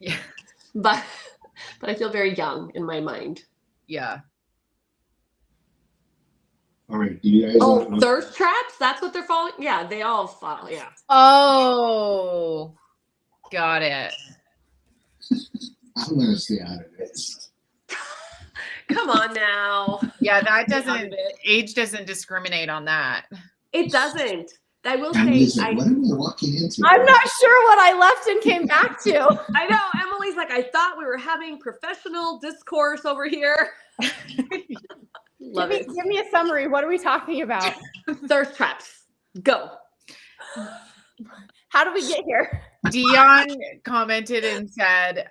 Yeah. But I feel very young in my mind. Yeah. All right. Do you guys want thirst traps? That's what they're following? Yeah, they all follow. Yeah. Oh, got it. I'm going to stay out of this. Come on now. Yeah, that Get out doesn't, of it. age doesn't discriminate on that. It doesn't. I will I'm say, just like, what am I walking into? I'm not sure what I left and came back to. I know Emily's like, I thought we were having professional discourse over here. Love it. Give me a summary. What are we talking about? Thirst traps. Go. How do we get here? Dion commented and said,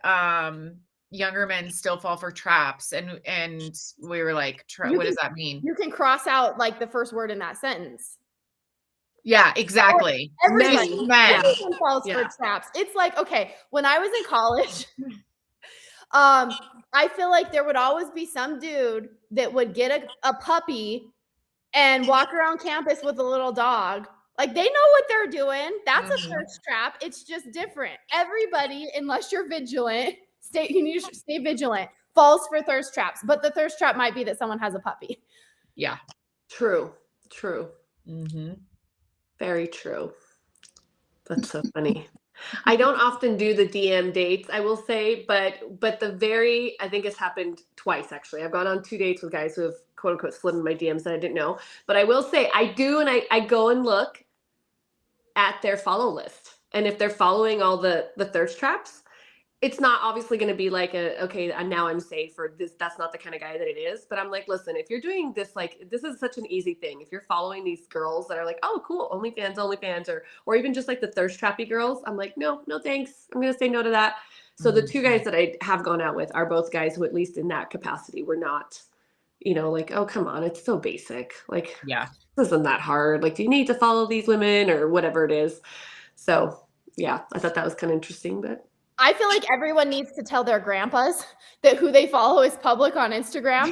younger men still fall for traps. And we were like, what does that mean? You can cross out like the first word in that sentence. Yeah, exactly. Everybody, Men. everyone falls Yeah. for traps. It's like, okay, when I was in college, I feel like there would always be some dude that would get a puppy and walk around campus with a little dog. Like they know what they're doing. That's a thirst trap. It's just different. Everybody, unless you're vigilant, you need to stay vigilant, falls for thirst traps. But the thirst trap might be that someone has a puppy. Yeah. True. Mm-hmm. Very true. That's so funny. I don't often do the DM dates, I will say, but I think it's happened twice actually. I've gone on 2 dates with guys who have quote unquote slid in my DMs that I didn't know. But I will say I do, and I go and look at their follow list. And if they're following all the thirst traps, it's not obviously going to be like now I'm safe, or this, that's not the kind of guy that it is. But I'm like, listen, if you're doing this, like, this is such an easy thing. If you're following these girls that are like, oh, cool, OnlyFans, or even just like the thirst trappy girls, I'm like, no, thanks. I'm going to say no to that. So the 2 guys that I have gone out with are both guys who, at least in that capacity, were not, like, oh, come on, it's so basic. Like, Yeah. this isn't that hard. Like, do you need to follow these women or whatever it is? So yeah, I thought that was kind of interesting, but. I feel like everyone needs to tell their grandpas that who they follow is public on Instagram.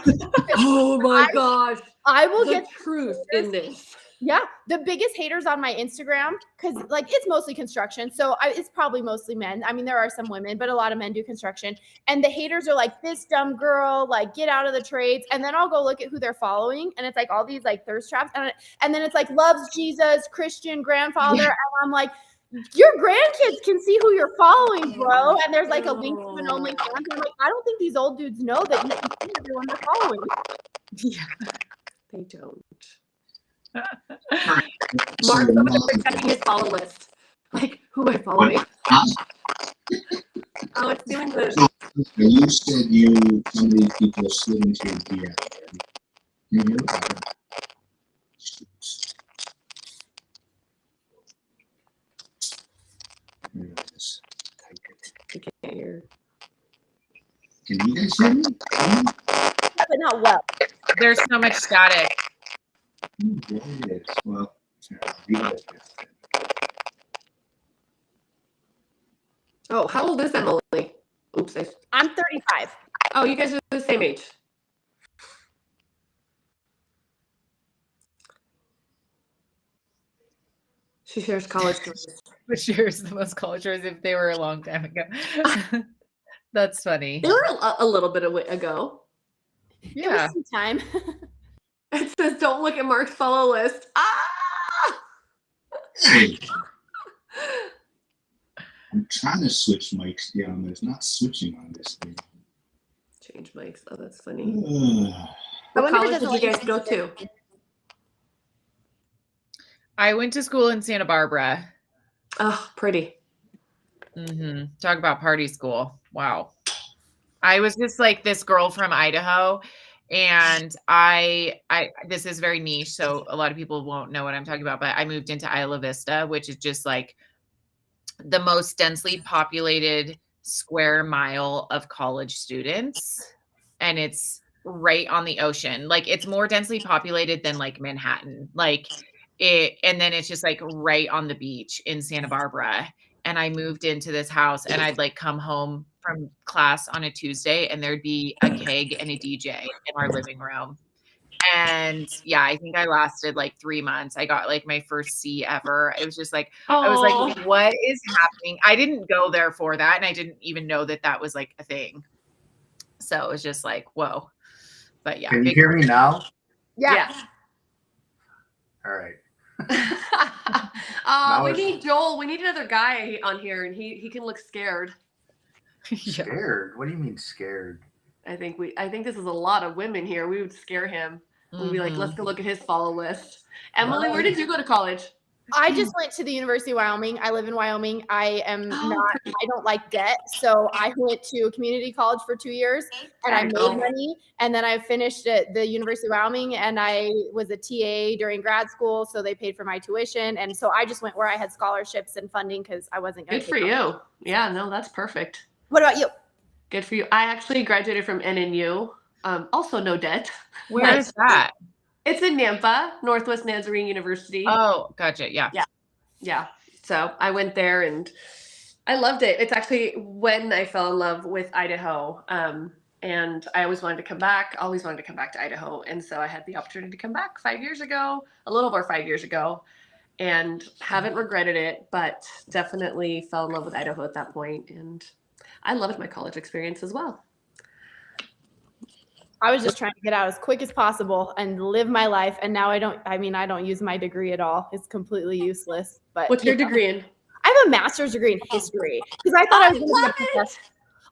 Oh my gosh. I will The get truth in this. Yeah, the biggest haters on my Instagram, because like it's mostly construction, so it's probably mostly men. I mean, there are some women, but a lot of men do construction. And the haters are like, this dumb girl, like get out of the trades. And then I'll go look at who they're following, and it's like all these like thirst traps, and then it's like loves Jesus, Christian grandfather, and I'm like, your grandkids can see who you're following, bro. And there's like a link to an OnlyFans. I'm like, I don't think these old dudes know that you can see everyone they're following. Yeah. They don't. So, Mark's over Mom, there checking his follow list. Like, who am I following? Oh, it's doing good. you said some of these people slid into your DM. You knew I can't hear. Can you guys hear me? But not well. There's so much static. Well, I'll leave it at this then. Oh, how old is Emily? Oops. I'm 35. Oh, you guys are the same age. She shares college stories. But shares the most cultures if they were a long time ago. That's funny. They were a little bit ago. Yeah. Some time. It says, don't look at Mark's follow list. Ah! Hey, I'm trying to switch mics down, but it's not switching on this thing. Change mics. Oh, that's funny. I What wonder if college it did doesn't you let guys go to? I went to school in Santa Barbara. Oh, pretty. Talk about party school. Wow. I was just like this girl from Idaho, And this is very niche, so a lot of people won't know what I'm talking about, but I moved into Isla Vista, which is just like the most densely populated square mile of college students. And it's right on the ocean. Like it's more densely populated than like Manhattan. Like and then it's just like right on the beach in Santa Barbara. And I moved into this house and I'd like come home from class on a Tuesday and there'd be a keg and a DJ in our living room. And yeah, I think I lasted like 3 months. I got like my first C ever. It was just like, I was like, what is happening? I didn't go there for that. And I didn't even know that that was like a thing. So it was just like, whoa. But yeah. Can you hear me now? Yeah. All right. We need Joel. We need another guy on here, and he can look scared. Scared? What do you mean scared? I think this is a lot of women here. We would scare him. We'd be like, let's go look at his follow list. Emily, where did you go to college? I just went to the University of Wyoming. I live in Wyoming. I don't like debt. So I went to community college for 2 years and I made money. And then I finished at the University of Wyoming and I was a TA during grad school. So they paid for my tuition. And so I just went where I had scholarships and funding because I wasn't going to. Good for you. Yeah, no, that's perfect. What about you? Good for you. I actually graduated from NNU. Also no debt. Where is that? It's in Nampa, Northwest Nazarene University. Oh, gotcha. Yeah. Yeah. So I went there and I loved it. It's actually when I fell in love with Idaho. And I always wanted to come back to Idaho. And so I had the opportunity to come back 5 years ago, a little over 5 years ago, and haven't regretted it, but definitely fell in love with Idaho at that point. And I loved my college experience as well. I was just trying to get out as quick as possible and live my life. And now I don't use my degree at all. It's completely useless. But what's your degree in? I have a master's degree in history because I thought I was going to be a professor.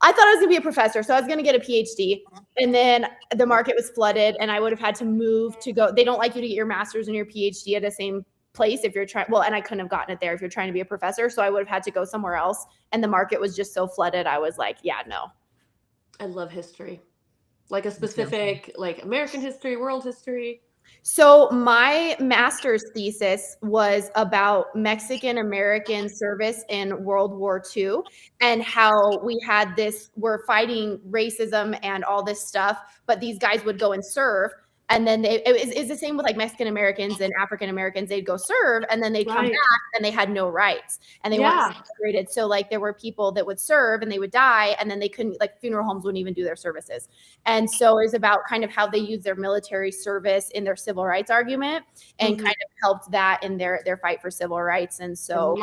I thought I was going to be a professor. So I was going to get a PhD and then the market was flooded and I would have had to move to go. They don't like you to get your master's and your PhD at the same place if you're trying. Well, and I couldn't have gotten it there if you're trying to be a professor. So I would have had to go somewhere else. And the market was just so flooded. I was like, yeah, no. I love history. Like a specific, like American history, world history? So my master's thesis was about Mexican American service in World War II and how we're fighting racism and all this stuff, but these guys would go and serve. And then it's the same with like Mexican Americans and African Americans. They'd go serve and then they'd come back and they had no rights and they weren't separated. So like there were people that would serve and they would die and then they couldn't, like funeral homes wouldn't even do their services. And so it was about kind of how they use their military service in their civil rights argument and kind of helped that in their fight for civil rights. And so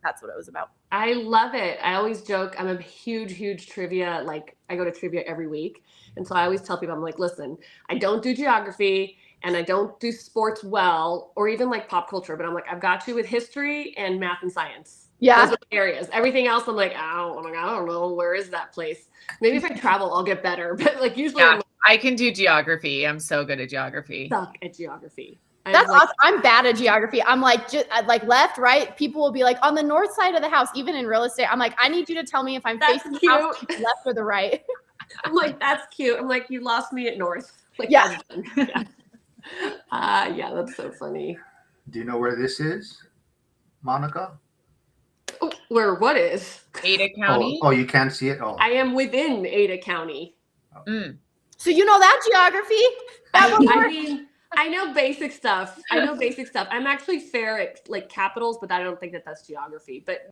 that's what it was about. I love it. I always joke. I'm a huge trivia. Like I go to trivia every week. And so I always tell people, I'm like, listen, I don't do geography and I don't do sports well, or even like pop culture, but I'm like, I've got you with history and math and science. Yeah. Those are the areas. Everything else, I'm like, I don't know. Where is that place? Maybe if I travel, I'll get better. But like usually I can do geography. I'm so good at geography. Suck at geography. That's awesome. I'm bad at geography. I'm like, just like left, right. People will be like on the north side of the house, even in real estate. I'm like, I need you to tell me if I'm facing the house left or the right. I'm like, that's cute. I'm like, you lost me at north. Like, yeah. Yeah, that's so funny. Do you know where this is, Monica? Oh, where what is? Ada County. Oh, you can't see it? Oh. I am within Ada County. So you know that geography? I mean, I know basic stuff. I'm actually fair at like capitals, but I don't think that that's geography. But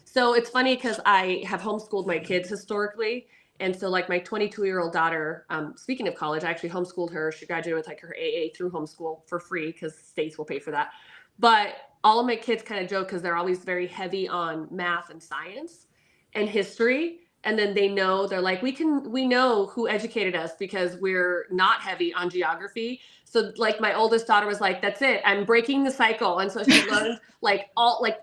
so it's funny because I have homeschooled my kids historically. And so like my 22-year-old daughter, speaking of college, I actually homeschooled her. She graduated with like her AA through homeschool for free because states will pay for that. But all of my kids kind of joke because they're always very heavy on math and science and history. And then they're like, we know who educated us because we're not heavy on geography. So like my oldest daughter was like, that's it. I'm breaking the cycle. And so she learned like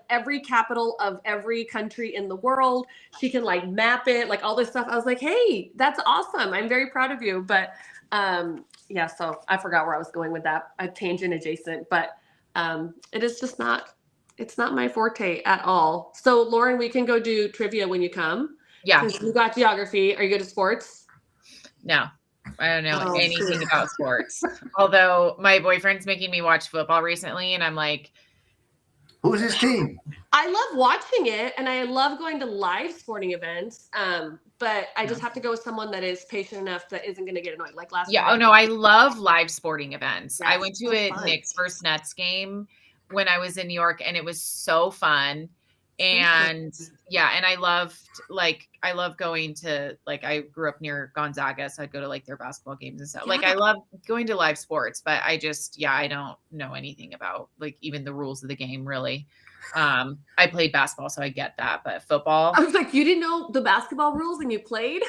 every capital of every country in the world. She can like map it, like all this stuff. I was like, hey, that's awesome. I'm very proud of you. But yeah, so I forgot where I was going with that. A tangent adjacent, but it is just it's not my forte at all. So Lauren, we can go do trivia when you come. Yeah. You got geography. Are you good at sports? No. I don't know Oh, anything shoot. about sports. Although my boyfriend's making me watch football recently, and I'm like, Who's his team? I love watching it and I love going to live sporting events. But I just have to go with someone that is patient enough that isn't going to get annoyed. Like last yeah, night. oh no, I love live sporting events. I Yes, went to so a fun. Knicks versus Nets game when I was in New York, and it was so fun. And yeah, and I love going to, like, I grew up near Gonzaga, so I'd go to like their basketball games and stuff. Like, I Yeah. love going to live sports, but I just, yeah, I don't know anything about like even the rules of the game really. I played basketball, so I get that, but football, I was like, you didn't know the basketball rules and you played?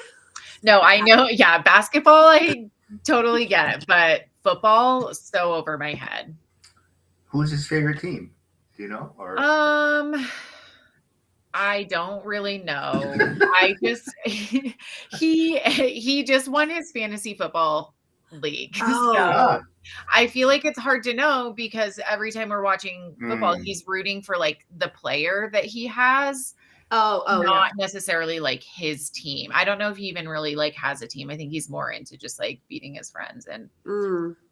no, I know. Yeah, basketball, I totally get it, but football, so over my head. Who's his favorite team? Do you know? Or I don't really know. I just he just won his fantasy football league. Oh. So I feel like it's hard to know because every time we're watching football, Mm. he's rooting for like the player that he has, Oh, not necessarily like his team. I don't know if he even really like has a team. I think he's more into just like beating his friends and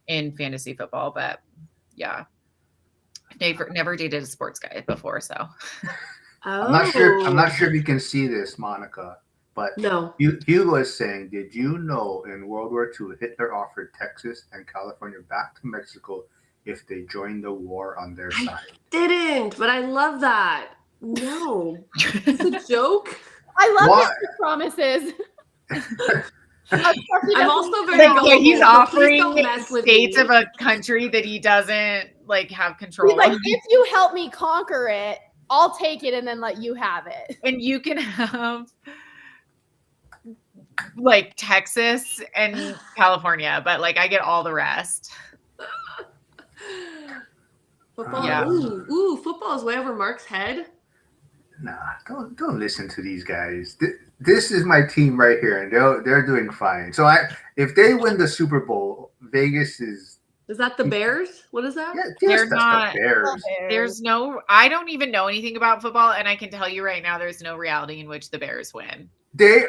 in fantasy football. But yeah, never dated a sports guy before, so. I'm not sure. I'm not sure if you can see this, Monica, but No. Hugo is saying, did you know in World War II, Hitler offered Texas and California back to Mexico if they joined the war on their side? Didn't, but I love that. No. It's a joke. I love Why? his promises. I'm also very Like, yeah, gullible, he's so offering please don't mess with states me. of a country that he doesn't like have control He's like, of. if you help me conquer it, I'll take it and then let you have it. And you can have like Texas and California, but like I get all the rest. Football. Yeah. Ooh, football is way over Mark's head. Nah, don't listen to these guys. This is my team right here, and they're doing fine. So if they win the Super Bowl, Vegas is that the Bears? What is that? They're that's not- the Bears. I don't even know anything about football, and I can tell you right now, there's no reality in which the Bears win. You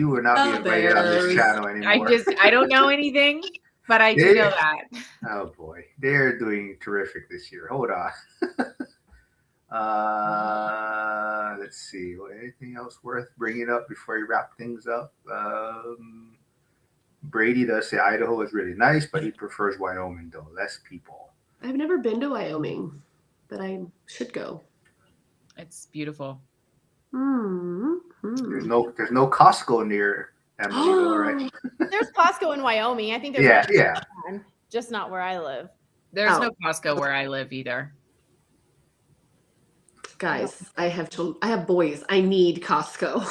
will not be The invited on this Bears. channel anymore. I don't know anything, but I do know that. Oh boy, they're doing terrific this year. Hold on. Let's see. Anything else worth bringing up before we wrap things up? Brady does say Idaho is really nice, but he prefers Wyoming though. Less people. I've never been to Wyoming, but I should go. It's beautiful. There's no Costco near Emily, though, right? There's Costco in Wyoming. I think there's Yeah. one, just not where I live. There's Oh. no Costco where I live either. Guys, I have boys. I need Costco.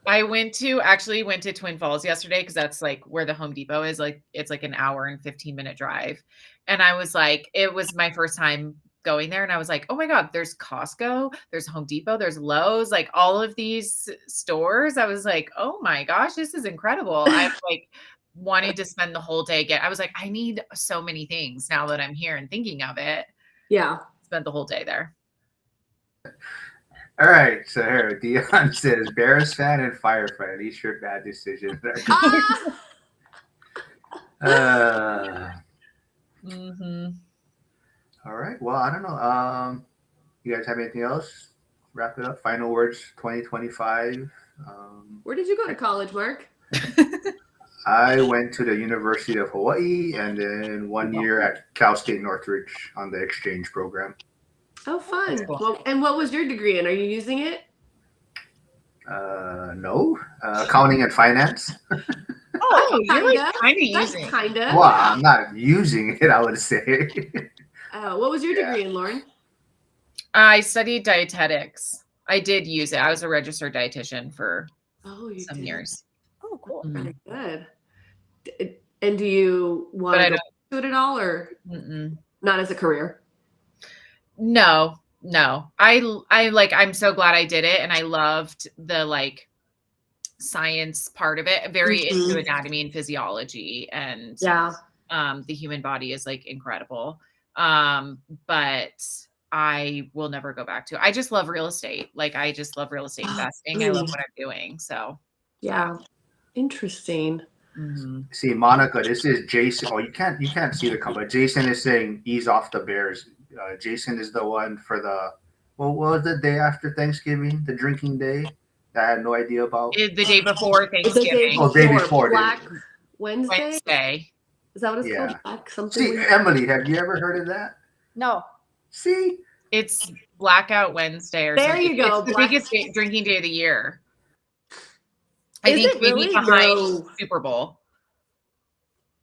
I went to Twin Falls yesterday because that's like where the Home Depot is. Like it's like an hour and 15-minute drive. And I was like, it was my first time going there. And I was like, oh my God, there's Costco, there's Home Depot, there's Lowe's, like all of these stores. I was like, oh my gosh, this is incredible. I like wanted to spend the whole day again. I was like, I need so many things now that I'm here and thinking of it. Yeah. Spent the whole day there. All right. So here, Dion says Bears fan and firefighter. These sure bad decisions. Mm-hmm. All right. Well, I don't know. You guys have anything else? Wrap it up. Final words. 2025. Where did you go to college, Mark? I went to the University of Hawaii and then 1 year at Cal State Northridge on the exchange program. Oh, fun. That's cool. Well, and what was your degree in? Are you using it? No. Accounting and finance. Oh, you're like Kinda. kind of That's using it. kind of. Well, I'm not using it, I would say. What was your degree in, Lauren? I studied dietetics. I did use it. I was a registered dietitian for Oh, you some did. years. Oh, cool. Mhm. Good. And do you want But I to go to it at all, or Mm-mm. not as a career? No. I'm so glad I did it, and I loved the like science part of it. Very into anatomy and physiology, and Yeah. the human body is like incredible. But I will never go back to it. I just love real estate. Like I just love real estate investing. I love what I'm doing. So Yeah. Interesting. Mhm. See, Monica, this is Jason. Oh, you can't see the comment. Jason is saying ease off the Bears. Jason is the one for the what was the day after Thanksgiving, the drinking day that I had no idea about. The day before The day Thanksgiving, Oh, day before, Black Wednesday. Wednesday. Is that what it's Yeah. called? Black something. See, Emily, have you ever heard of that? No. See, It's Blackout Wednesday or There something. you go, It's the Black- biggest drinking day of the year. I Is think it maybe really? behind No. Super Bowl.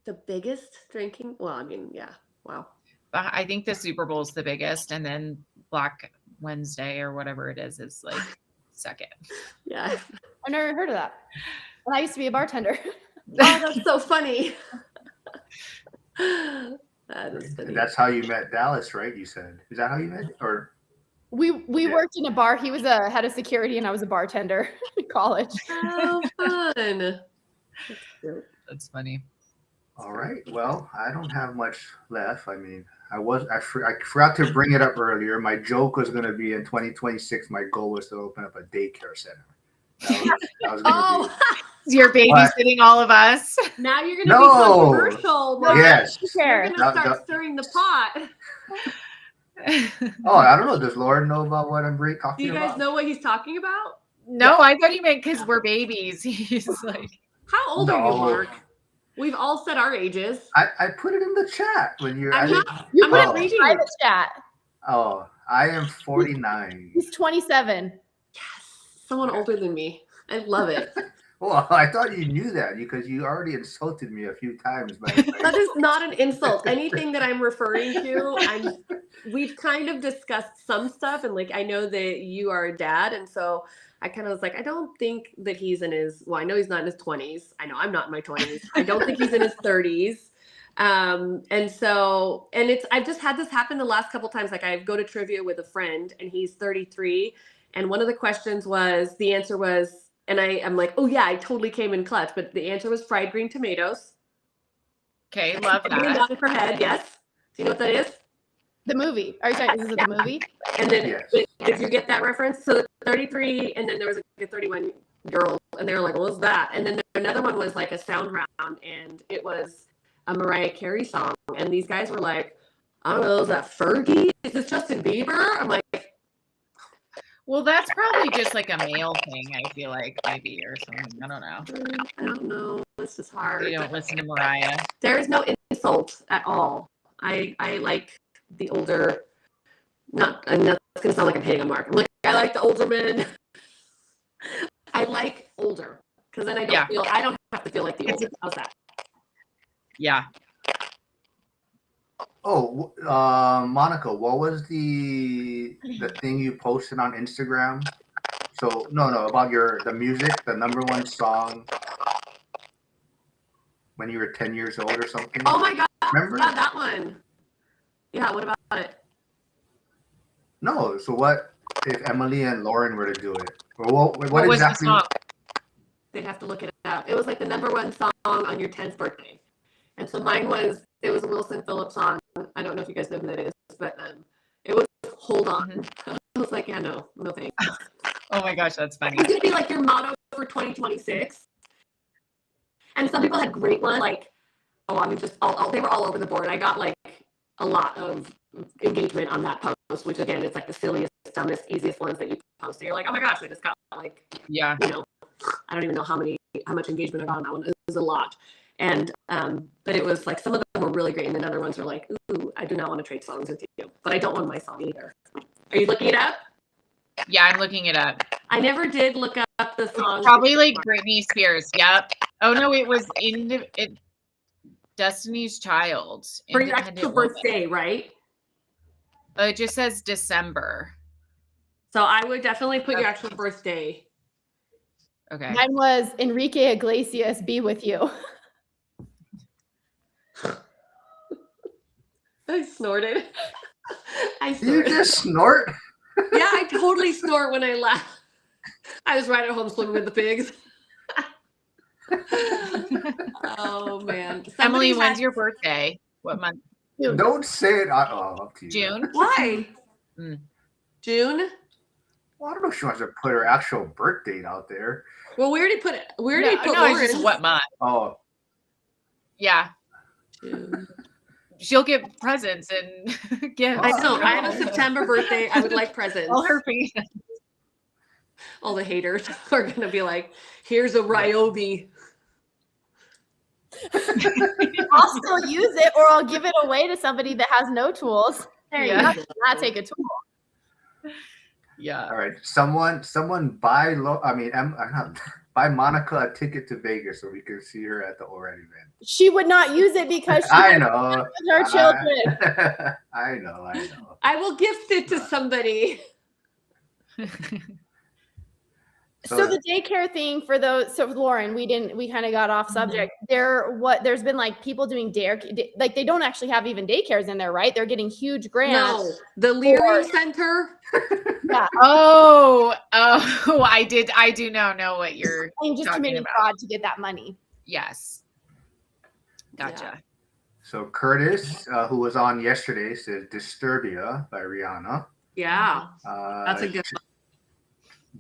The biggest drinking? Well, I mean, yeah. Wow. I think the Super Bowl is the biggest, and then Black Wednesday or whatever it is like second. Yeah. I've never heard of that. And I used to be a bartender. Oh, that's so funny. That is funny. and that's how you met Dallas, right? You said, is that how you met? Or We Yeah. worked in a bar. He was a head of security and I was a bartender in college. How fun. That's cute. That's funny. all right. Well, I don't have much left. I mean, I forgot to bring it up earlier. My joke was going to be in 2026. My goal was to open up a daycare center. That was going to Oh, You're babysitting all of us. now you're gonna No. be controversial. be. Mark. Yes. You're Care. gonna No, start no. stirring the pot. Oh, I don't know. Does Lauren know about what I'm Do talking you about? guys know what he's talking about? No, I thought you meant because we're babies. He's like, How old are you, No. Mark? We've all said our ages. I put it in the chat when you're. I'm not- You I'm put not it in reading private it. chat. Oh, I am 49. He's 27. Yes, someone older than me. I love it. Well, I thought you knew that because you already insulted me a few times. That is not an insult. Anything that I'm referring to, we've kind of discussed some stuff, and like I know that you are a dad, and so I kind of was like, I don't think that he's in his. Well, I know he's not in his 20s. I know I'm not in my 20s. I don't think he's in his 30s. And I've just had this happen the last couple times. Like I go to trivia with a friend, and he's 33, and one of the questions was the answer was. And I'm like, oh yeah, I totally came in clutch. But the answer was fried green tomatoes. okay, love Green that. nodded her head, yes. Do you know what that is? The movie. Are you saying this is the movie? And then Yes. did you get that reference? So 33, and then there was a 31-year-old, and they were like, what was that? And then another one was like a sound round, and it was a Mariah Carey song. And these guys were like, I don't know, is that Fergie? Is this Justin Bieber? I'm like, Well, that's probably just like a male thing, I feel like, maybe, or something. I don't know. I don't know. This is hard. You don't listen to Mariah. There is no insult at all. I like the older, and that's gonna sound like I'm hitting a mark. I'm like, I like the older men. I like older because then I don't have to feel like the older. How's that? Yeah. Oh, Monica, what was the thing you posted on Instagram? So no, about the music, the #1 song when you were 10 years old or something. Oh my god! Remember? Yeah, that one. Yeah. What about it? No. So what if Emily and Lauren were to do it? Or what What was exactly? the song? They'd have to look it up. It was like the #1 song on your 10th birthday, and so mine was. It was a Wilson Phillips song. I don't know if you guys know who that is, but it was "Hold On." I was like, yeah, no thanks. Oh my gosh, that's funny. It's gonna be like your motto for 2026. And some people had great ones, like, oh, I mean, just they were all over the board. I got like a lot of engagement on that post, which again, it's like the silliest, dumbest, easiest ones that you post. And you're like, oh my gosh, I just got like, Yeah. I don't even know how much engagement I got on that one. It was a lot. And but it was like some of them were really great, and then other ones were like, ooh, I do not want to trade songs with you, but I don't want my song either. Are you looking it up? Yeah, I'm looking it up. I never did look up the song. Probably like Britney Spears. Yep. Oh no, it was Destiny's Child. For your Independent actual Woman. birthday, right? It just says December. So I would definitely put your actual birthday. Okay. Mine was Enrique Iglesias, Be With You. I snorted. I You snorted. just snort? Yeah, I totally snort when I laugh. I was right at home swimming with the pigs. Oh man. Emily, Somebody when's had- your birthday? What month? Don't say it. Up to you. June? Why? Mm. June? Well, I don't know if she wants to put her actual birth date out there. Well, we already put it. We already put no, it's Lauren. just what month? Oh, Yeah. June. She'll get presents and gifts. I know. I have a September birthday. I would like presents. All her fans. All the haters are going to be like, here's a Ryobi. I'll still use it, or I'll give it away to somebody that has no tools. There Yeah. you go. Not take a tool. Yeah. All right, someone buy buy Monica a ticket to Vegas so we can see her at the ORAD event. She would not use it because she I has know. her children. I know. I will gift it to somebody. So the daycare thing for those, so Lauren, we kind of got off subject. There's been like people doing like they don't actually have even daycares in there, right? They're getting huge grants. No, the Leary Center. Yeah, Oh, I do now know what you're and just talking committing about. fraud to get that money. Yes. Gotcha. So Curtis, who was on yesterday, says "Disturbia" by Rihanna. Yeah, that's a good one.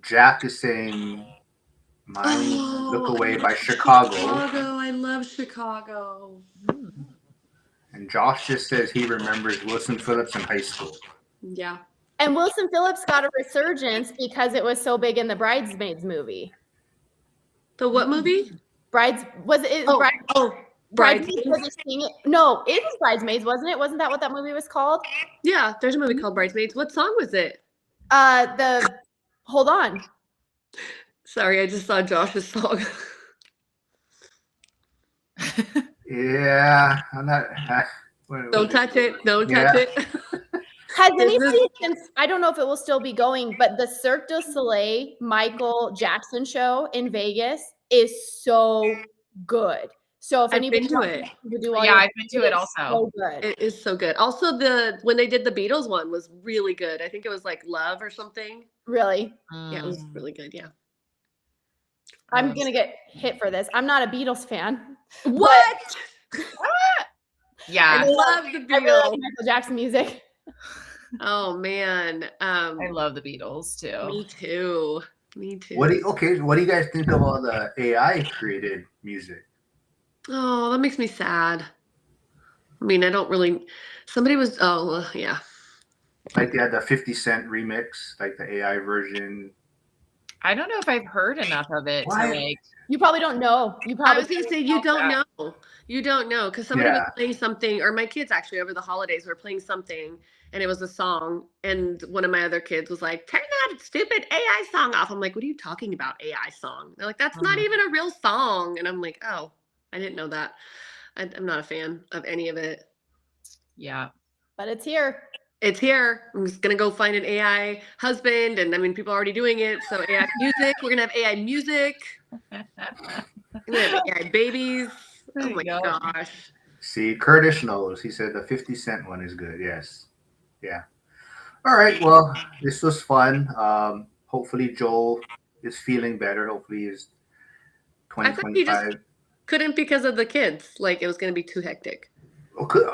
Jack is saying "Mine Look Oh, Away" I by love Chicago. I love Chicago. And Josh just says he remembers Wilson Phillips in high school. Yeah. And Wilson Phillips got a resurgence because it was so big in the Bridesmaids movie. The what movie? Bridesmaids Bridesmaids. was a sing- No, it was Bridesmaids, wasn't it? Wasn't that what that movie was called? Yeah, there's a movie called Bridesmaids. What song was it? Hold on. Sorry, I just saw Josh's song. Yeah, I'm not. Don't touch it. Don't touch it. Has This is- anybody since, I don't know if it will still be going, but the Cirque du Soleil Michael Jackson show in Vegas is so good. So if I've anybody been to wants it. to do all Yeah, your- I've been to it it's also. So good. It is so good. Also, when they did the Beatles one was really good. I think it was like Love or something. Really. Yeah, it was really good. Yeah. I'm gonna get hit for this. I'm not a Beatles fan. What? Yeah. I love the I really like Beatles. Michael Jackson music. Oh man. I love the Beatles too. Me too. Me too. What do you guys think of all the AI created music? Oh, that makes me sad. I mean, I don't really. Somebody was. Oh, yeah. Like they had the 50 Cent remix, like the AI version. I don't know if I've heard enough of it to What? like. You probably don't know. You I probably was gonna say you don't know. You don't know because somebody was Yeah. playing something, or my kids actually over the holidays were playing something, and it was a song, and one of my other kids was like, "Turn that stupid AI song off." I'm like, "What are you talking about, AI song?" They're like, "That's not even a real song," and I'm like, "Oh, I didn't know that." I'm not a fan of any of it. Yeah. but it's here. It's here. I'm just gonna go find an AI husband, and I mean, people are already doing it. So AI music. We're gonna have AI music. We're gonna have AI babies. There Oh you my go. gosh. See, Curtis knows. He said the 50 Cent one is good. Yes. Yeah. All right. Well, this was fun. Hopefully Joel is feeling better. Hopefully he's I thought he just 2025. couldn't because of the kids. Like it was gonna be too hectic.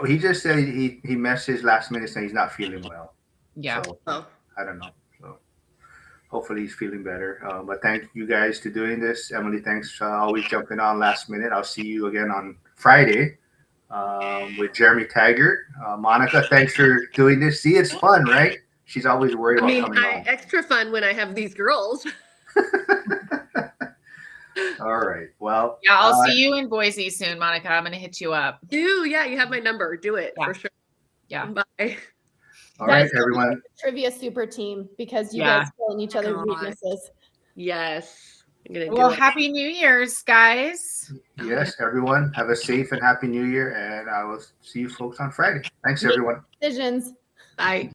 He just said he messaged last minute saying he's not feeling well. Yeah. So Oh. I don't know. So hopefully he's feeling better. But thank you guys to doing this. Emily, thanks for always jumping on last minute. I'll see you again on Friday with Jeremy Taggart. Monica, thanks for doing this. See, it's fun, right? She's always worried I about mean, coming on. extra fun when I have these girls. All right. Well, Yeah, I'll see you in Boise soon, Monica. I'm gonna hit you up. Yeah, you have my number. Do it Yeah. for sure. Yeah. Bye. all right, Guys, everyone. Trivia super team because you Yeah. guys fill in each other's God. weaknesses. Yes. I'm gonna do Well, it. happy New Year's, guys. Yes, everyone. Have a safe and happy New Year, and I will see you folks on Friday. Thanks, everyone. Decisions. Bye.